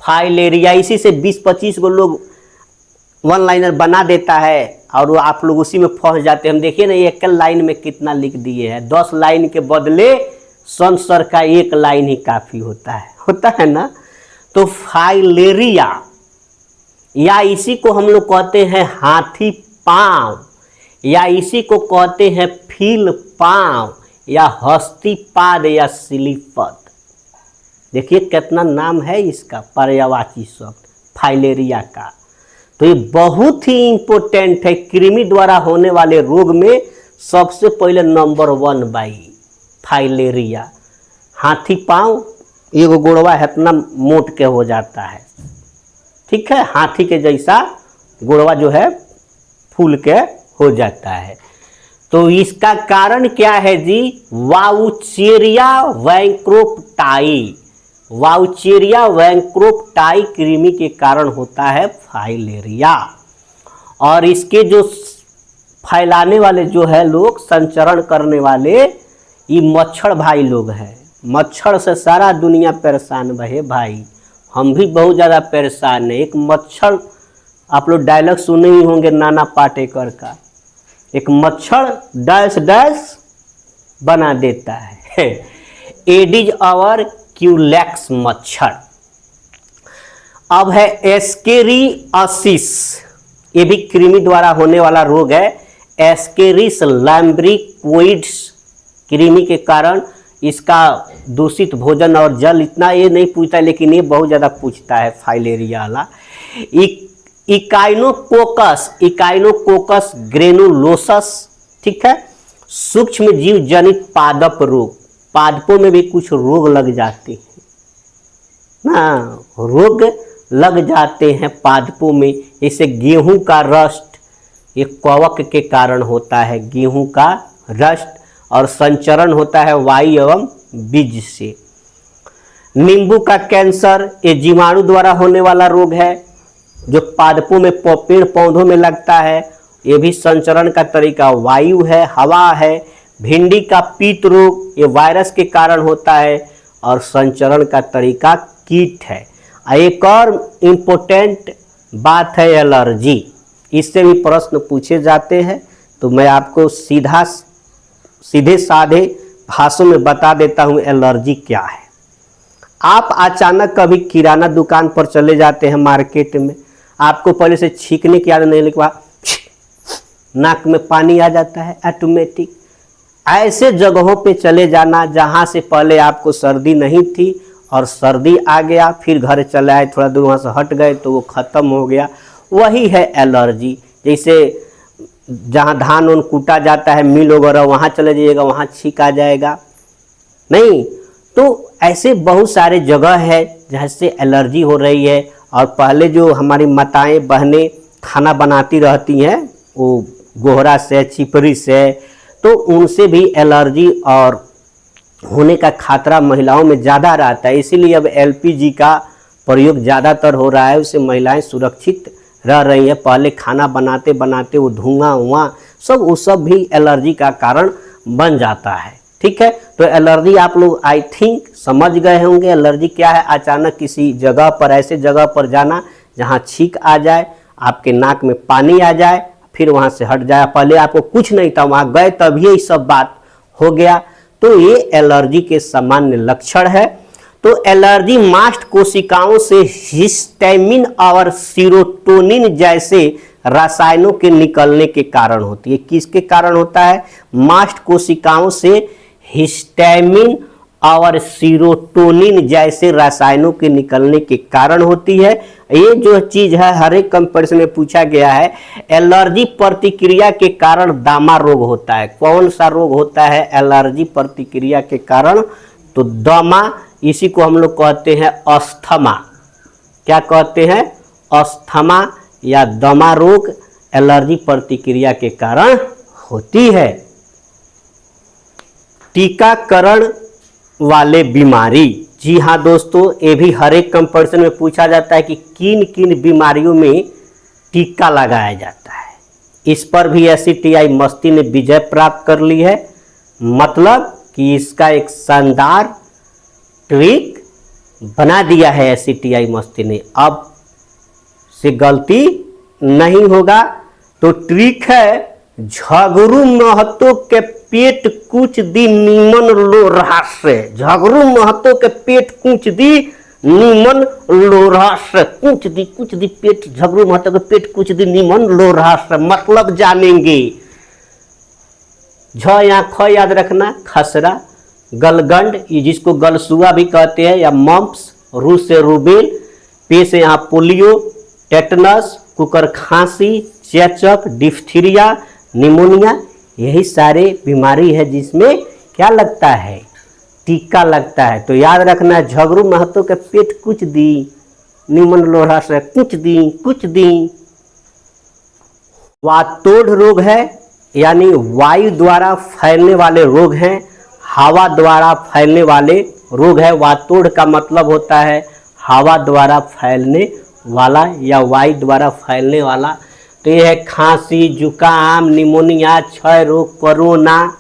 फाइलेरिया, इसी से 20-25 को लोग वन लाइनर बना देता है और वो आप लोग उसी में फंस जाते हैं। हम देखिए ना, एक लाइन में कितना लिख दिए हैं, 10 लाइन के बदले सर का एक लाइन ही काफ़ी होता है ना। तो फाइलेरिया, या इसी को हम लोग कहते हैं हाथी पाँव, या इसी को कहते हैं फील पाँव, या हस्तीपाद, या सिलीपद। देखिए कितना नाम है इसका, पर्यायवाची शब्द फाइलेरिया का। तो ये बहुत ही इंपॉर्टेंट है। कृमि द्वारा होने वाले रोग में सबसे पहले नंबर 1 बाई फाइलेरिया। हाथी पाँव, एगो गोड़वा इतना मोट के हो जाता है, ठीक है, हाथी के जैसा गोड़वा जो है फूल के हो जाता है। तो इसका कारण क्या है जी? वाउचेरिया वैंक्रोप्टाई। वाउचेरिया वैंक्रोप्टाई कृमि के कारण होता है फाइलेरिया। और इसके जो फैलाने वाले जो है लोग, संचरण करने वाले, ये मच्छर भाई लोग हैं। मच्छर से सारा दुनिया परेशान है भाई, हम भी बहुत ज़्यादा परेशान है। एक मच्छर, आप लोग डायलॉग सुने ही होंगे नाना पाटेकर का, एक मच्छर डैश डैश बना देता है। एडिज आवर क्यूलेक्स मच्छर। अब है एस्केरियासिस, ये भी कृमि द्वारा होने वाला रोग है। एस्केरिस लैम्ब्रिकोइड्स कृमि के कारण, इसका दूषित भोजन और जल, इतना ये नहीं पूछता है, लेकिन ये बहुत ज़्यादा पूछता है फाइलेरिया वाला। इकाइनोकोकस ग्रेनुलोसस, ठीक है, सूक्ष्म जीव जनित पादप रोग। पादपों में भी कुछ रोग लग जाते हैं ना, रोग लग जाते हैं पादपों में। जैसे गेहूं का रस्ट, ये कवक के कारण होता है, गेहूं का रस्ट, और संचरण होता है वायु एवं बीज से। नींबू का कैंसर, ये जीवाणु द्वारा होने वाला रोग है, जो पादपों में, पेड़ पौधों में लगता है। ये भी संचरण का तरीका वायु है, हवा है। भिंडी का पीत रोग, ये वायरस के कारण होता है, और संचरण का तरीका कीट है। एक और इम्पोर्टेंट बात है एलर्जी, इससे भी प्रश्न पूछे जाते हैं, तो मैं आपको सीधे साधे भाषा में बता देता हूँ एलर्जी क्या है। आप अचानक कभी किराना दुकान पर चले जाते हैं मार्केट में, आपको पहले से छींकने की आदत नहीं, लेकिन नाक में पानी आ जाता है ऑटोमेटिक। ऐसे जगहों पे चले जाना जहाँ से पहले आपको सर्दी नहीं थी और सर्दी आ गया, फिर घर चले आए, थोड़ा दूर वहाँ से हट गए तो वो ख़त्म हो गया, वही है एलर्जी। जैसे जहाँ धान उन कूटा जाता है, मिल वगैरह, वहाँ चले जाइएगा, वहाँ छींक आ जाएगा नहीं। तो ऐसे बहुत सारे जगह है जहाँ से एलर्जी हो रही है। और पहले जो हमारी माताएं बहनें खाना बनाती रहती हैं, वो गोहरा से, चिपरी से, तो उनसे भी एलर्जी और होने का खतरा महिलाओं में ज़्यादा रहता है। इसीलिए अब एलपीजी का प्रयोग ज़्यादातर हो रहा है, उससे महिलाएं सुरक्षित रह रही हैं। पहले खाना बनाते बनाते वो धुआं हुआ सब, वो सब भी एलर्जी का कारण बन जाता है, ठीक है। तो एलर्जी आप लोग आई थिंक समझ गए होंगे एलर्जी क्या है। अचानक किसी जगह पर, ऐसे जगह पर जाना जहाँ छींक आ जाए, आपके नाक में पानी आ जाए, फिर वहाँ से हट जाए, पहले आपको कुछ नहीं था, वहाँ गए तभी ये सब बात हो गया, तो ये एलर्जी के सामान्य लक्षण है। तो एलर्जी मास्ट कोशिकाओं से हिस्टामिन और सीरोटोनिन जैसे रसायनों के निकलने के कारण होती है। किसके कारण होता है? मास्ट कोशिकाओं से हिस्टामिन और सीरोटोनिन जैसे रसायनों के निकलने के कारण होती है। ये जो चीज है हर एक कंपैरिजन में पूछा गया है। एलर्जी प्रतिक्रिया के कारण दमा रोग होता है। कौन सा रोग होता है एलर्जी प्रतिक्रिया के कारण? तो दमा, इसी को हम लोग कहते हैं अस्थमा। क्या कहते हैं? अस्थमा या दमा रोग एलर्जी प्रतिक्रिया के कारण होती है। टीकाकरण वाले बीमारी, जी हाँ दोस्तों, ये भी हर एक कंपैरिजन में पूछा जाता है कि किन किन बीमारियों में टीका लगाया जाता है। इस पर भी एसीटीआई मस्ती ने विजय प्राप्त कर ली है। मतलब कि इसका एक शानदार ट्रिक बना दिया है एसीटीआई मस्ती ने, अब से गलती नहीं होगा। तो ट्रिक है, झगड़ू महतो के पेट कुछ दी नीमन लोरहा से। झगड़ू महतो के पेट कुछ दी नीमन लोरहा से। कुछ दी पेट, झगड़ू महतो के पेट कुछ दी नीमन लोरहा से मतलब जानेंगे। झ यहाँ ख याद रखना, खसरा, गलगंड, ये जिसको गलसुआ भी कहते हैं, या मम्प्स, रू से रूबेल, पे से यहाँ पोलियो, टेटनस, कुकर खांसी, चेचक, डिफ्थीरिया, निमोनिया, यही सारे बीमारी है जिसमें क्या लगता है? टीका लगता है। तो याद रखना, झगड़ू महतो के पेट कुछ दी निमन लोढ़ा से कुछ दी। वातोड़ रोग है, यानी वायु द्वारा फैलने वाले रोग हैं, हवा द्वारा फैलने वाले रोग है। वातोड़ का मतलब होता है हवा द्वारा फैलने वाला या वायु द्वारा फैलने वाला। तो ये है खांसी, जुकाम, निमोनिया, क्षय रोग, कोरोना।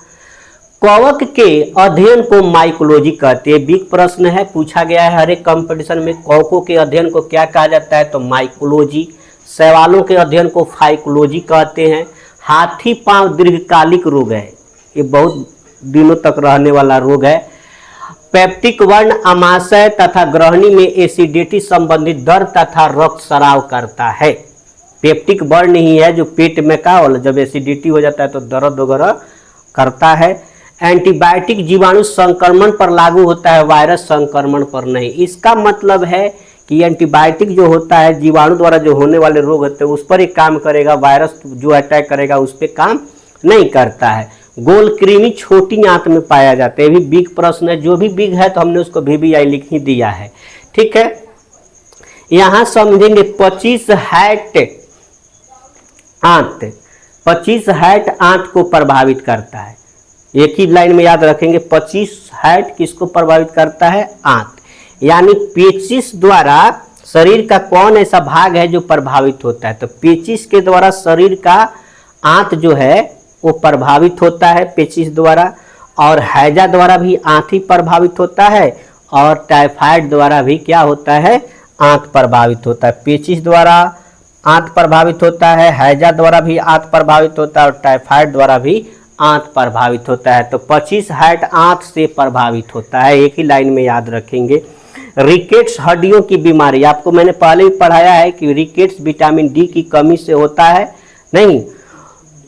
कवक के अध्ययन को माइकोलॉजी कहते हैं। बिग प्रश्न है, पूछा गया है हर एक कंपटीशन में। कवकों के अध्ययन को क्या कहा जाता है? तो माइकोलॉजी। शैवालों के अध्ययन को फाइकोलॉजी कहते हैं। हाथी पांव दीर्घकालिक रोग है, ये बहुत दिनों तक रहने वाला रोग है। पेप्टिक वर्ण आमाशय तथा ग्रहणी में एसिडिटी संबंधित दर्द तथा रक्तस्राव करता है। पेप्टिक वर्ण ही है जो पेट में का जब एसिडिटी हो जाता है तो दर्द वगैरह करता है। एंटीबायोटिक जीवाणु संक्रमण पर लागू होता है, वायरस संक्रमण पर नहीं। इसका मतलब है कि एंटीबायोटिक जो होता है जीवाणु द्वारा जो होने वाले रोग होते हैं उस पर ही काम करेगा, वायरस जो अटैक करेगा उस पर काम नहीं करता है। गोल कृमि छोटी आंत में पाया जाता है, ये भी बिग प्रश्न है। जो भी बिग है तो हमने उसको VBI लिख ही दिया है, ठीक है। यहां समझेंगे 25 हैट आंत, 25 हैट आंत को प्रभावित करता है। एक ही लाइन में याद रखेंगे, 25 हैट किसको प्रभावित करता है? आंत। यानी पेचिश द्वारा शरीर का कौन ऐसा भाग है जो प्रभावित होता है? तो पेचिश के द्वारा शरीर का आंत जो है वो प्रभावित होता है पेचिश द्वारा। और हैजा द्वारा भी आंत ही प्रभावित होता है, और टाइफाइड द्वारा भी क्या होता है? आंत प्रभावित होता है। पेचिश द्वारा आंत प्रभावित होता है, हैजा द्वारा भी आंत प्रभावित होता है, और टाइफाइड द्वारा भी आंत प्रभावित होता है। तो 25 हैट आंत से प्रभावित होता है, एक ही लाइन में याद रखेंगे। रिकेट्स हड्डियों की बीमारी, आपको मैंने पहले ही पढ़ाया है कि रिकेट्स विटामिन डी की कमी से होता है नहीं।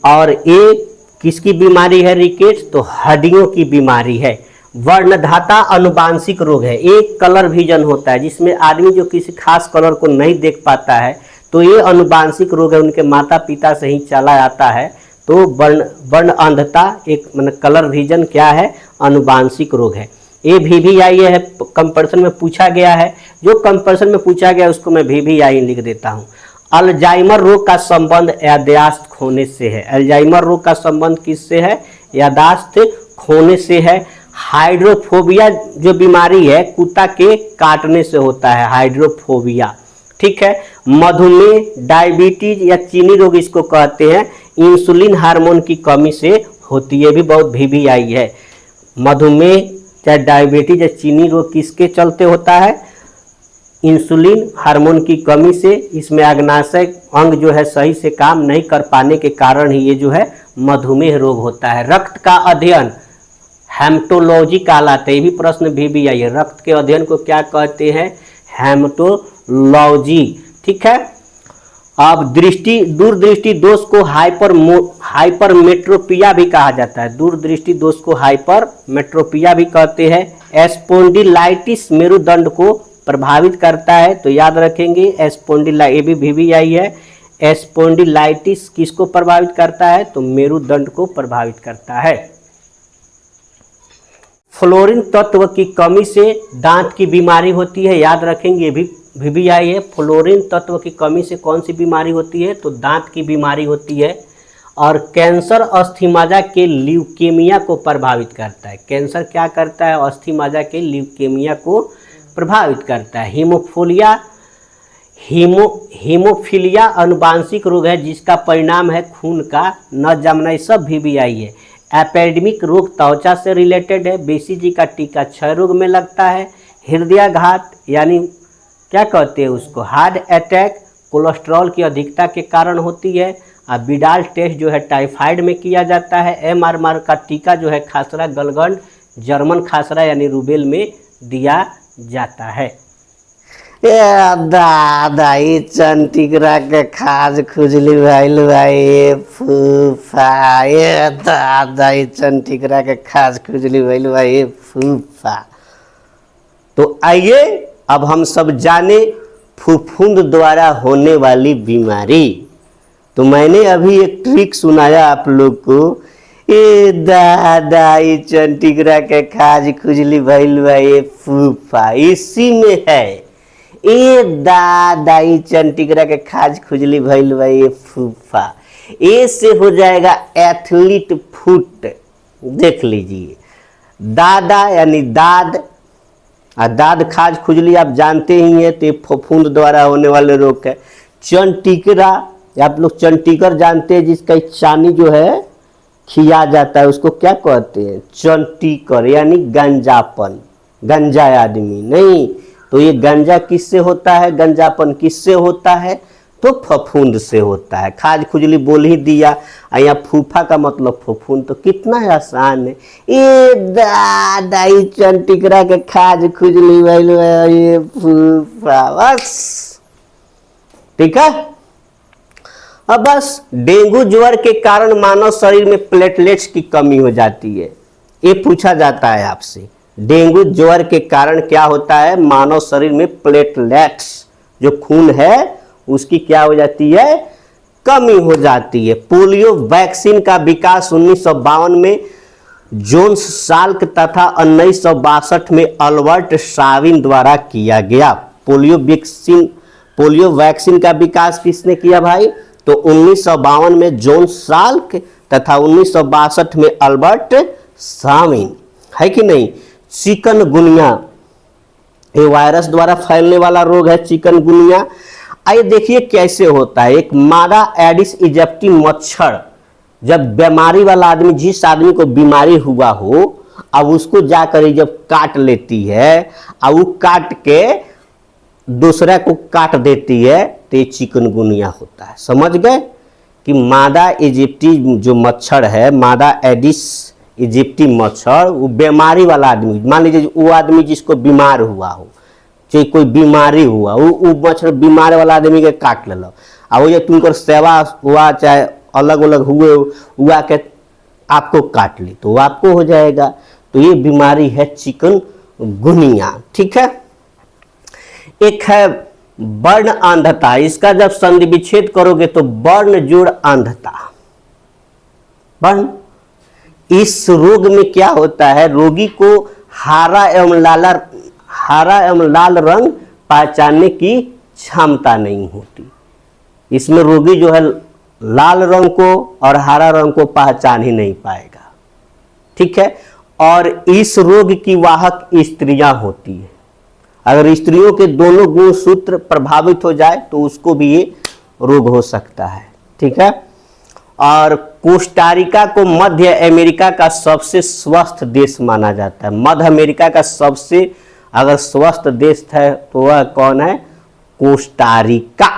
और ये किसकी बीमारी है रिकेट्स? तो हड्डियों की बीमारी है। वर्णधाता अनुवांशिक रोग है, एक कलर विजन होता है जिसमें आदमी जो किसी खास कलर को नहीं देख पाता है, तो ये अनुवांशिक रोग है, उनके माता पिता से ही चला आता है। तो वर्ण अंधता एक मतलब कलर विजन क्या है? अनुवांशिक रोग है। ये VBI है, कंपैरिजन में पूछा गया है। जो कंपैरिजन में पूछा गया उसको मैं VBI लिख देता हूँ। अल्जाइमर रोग का संबंध याददाश्त खोने से है। अल्जाइमर रोग का संबंध किससे है? याददाश्त खोने से है। हाइड्रोफोबिया जो बीमारी है कुत्ता के काटने से होता है, हाइड्रोफोबिया, ठीक है। मधुमेह, डायबिटीज या चीनी रोग इसको कहते हैं, इंसुलिन हार्मोन की कमी से होती है, भी बहुत VBI है। मधुमेह चाहे डायबिटीज या चीनी रोग किसके चलते होता है? इंसुलिन हार्मोन की कमी से। इसमें अग्नाशय अंग जो है सही से काम नहीं कर पाने के कारण ही ये जो है मधुमेह रोग होता है। रक्त का अध्ययन हेमेटोलॉजी कहलाता है, ये भी प्रश्न VBI है। रक्त के अध्ययन को क्या कहते हैं? हेमेटोलॉजी, ठीक है। अब दूरदृष्टि दोष को हाइपरमेट्रोपिया भी कहा जाता है। दूरदृष्टि दोष को हाइपरमेट्रोपिया भी कहते हैं। स्पॉन्डिलाइटिस मेरुदंड को प्रभावित करता है, तो याद रखेंगे ये भी VBI है। स्पॉन्डिलाइटिस किसको प्रभावित करता है? तो मेरुदंड को प्रभावित करता है। फ्लोरीन तत्व की कमी से दांत की बीमारी होती है, याद रखेंगे ये भी VBI है। फ्लोरीन तत्व की कमी से कौन सी बीमारी होती है? तो दांत की बीमारी होती है। और कैंसर अस्थि के ल्यूकेमिया को प्रभावित करता है। कैंसर क्या करता है? अस्थि मज्जा के ल्यूकेमिया को प्रभावित करता है। हीमोफीलिया अनुवांशिक रोग है जिसका परिणाम है खून का न जमना, ये सब VBI है। एपिडेमिक रोग त्वचा से रिलेटेड है। BCG का टीका क्षय रोग में लगता है। हृदयाघात यानी क्या कहते हैं उसको? हार्ट अटैक कोलेस्ट्रॉल की अधिकता के कारण होती है। और बिडाल टेस्ट जो है टाइफाइड में किया जाता है। MMR का टीका जो है खासरा, गलगंड, जर्मन खासरा यानी रूबेल में दिया जाता है। दादा ई चंटिकरा के खाज खुजली भइल भाई फूफा, ये दादा ई चंटिकरा के खाज खुजली भइल भाई फूफा। तो आइए अब हम सब जाने फफूंद द्वारा होने वाली बीमारी। तो मैंने अभी एक ट्रिक सुनाया आप लोग को, ए दादा ई चंटिकरा के खाज खुजली भइल भाई फूफा, इसी में है। ए दादा ई चंटिकरा के खाज खुजली भइल बा ये फूफा, ए से हो जाएगा एथलीट फुट। देख लीजिए, दादा यानी दाद, और दाद खाज खुजली आप जानते ही हैं, तो फफूंद द्वारा होने वाले रोग है। चंटिकरा आप लोग चंटीकर जानते हैं, जिसका चानी जो है खिया जाता है, उसको क्या कहते हैं? चंटीकर, यानी गंजापन, गंजा आदमी नहीं। तो ये गंजा किससे होता है, गंजापन किससे होता है? तो फफूंद से होता है। खाज खुजली बोल ही दिया, यहाँ फूफा का मतलब फफूंद, तो कितना आसान है। ये दादा ही चंटिकरा के खाज खुजली ये फूफा, बस ठीक है। अब बस डेंगू ज्वर के कारण मानव शरीर में प्लेटलेट्स की कमी हो जाती है, ये पूछा जाता है आपसे। डेंगू ज्वर के कारण क्या होता है? मानव शरीर में प्लेटलेट्स, जो खून है उसकी क्या हो जाती है? कमी हो जाती है। पोलियो वैक्सीन का विकास 1952 में जोन्स साल्क तथा 1962 में अल्बर्ट साविन द्वारा किया गया। पोलियो वैक्सीन का विकास किसने किया भाई? तो 1952 में जोन्स साल्क तथा 1962 में अल्बर्ट साविन, है कि नहीं। चिकनगुनिया, ये वायरस द्वारा फैलने वाला रोग है चिकनगुनिया। आइए देखिए कैसे होता है। एक मादा एडिस इजिप्टी मच्छर, जब बीमारी वाला आदमी, जिस आदमी को बीमारी हुआ हो, अब उसको जाकर जब काट लेती है, अब वो काट के दूसरा को काट देती है, तो ये चिकनगुनिया होता है। समझ गए कि मादा इजिप्टी जो मच्छर है, मादा एडिस इजिप्टी मच्छर, वो बीमारी वाला आदमी, मान लीजिए वो आदमी जिसको बीमार हुआ हो, चाहे कोई बीमारी हुआ, वो मच्छर बीमार वाला आदमी के काट लेलो, आ वो तुमको सेवा हुआ, चाहे अलग अलग हुआ के आपको काट ली, तो वो आपको हो जाएगा। तो ये बीमारी है चिकनगुनिया, ठीक है। एक है वर्ण अंधता, इसका जब संधि विच्छेद करोगे तो वर्ण जोड़ अंधता। वर्ण, इस रोग में क्या होता है? रोगी को हरा एवं लाल रंग पहचानने की क्षमता नहीं होती। इसमें रोगी जो है लाल रंग को और हरा रंग को पहचान ही नहीं पाएगा, ठीक है। और इस रोग की वाहक स्त्रियां होती है। अगर स्त्रियों के दोनों गुणसूत्र प्रभावित हो जाए तो उसको भी ये रोग हो सकता है, ठीक है। और कोस्टारिका को मध्य अमेरिका का सबसे स्वस्थ देश माना जाता है। मध्य अमेरिका का सबसे अगर स्वस्थ देश है तो वह कौन है? कोस्टारिका।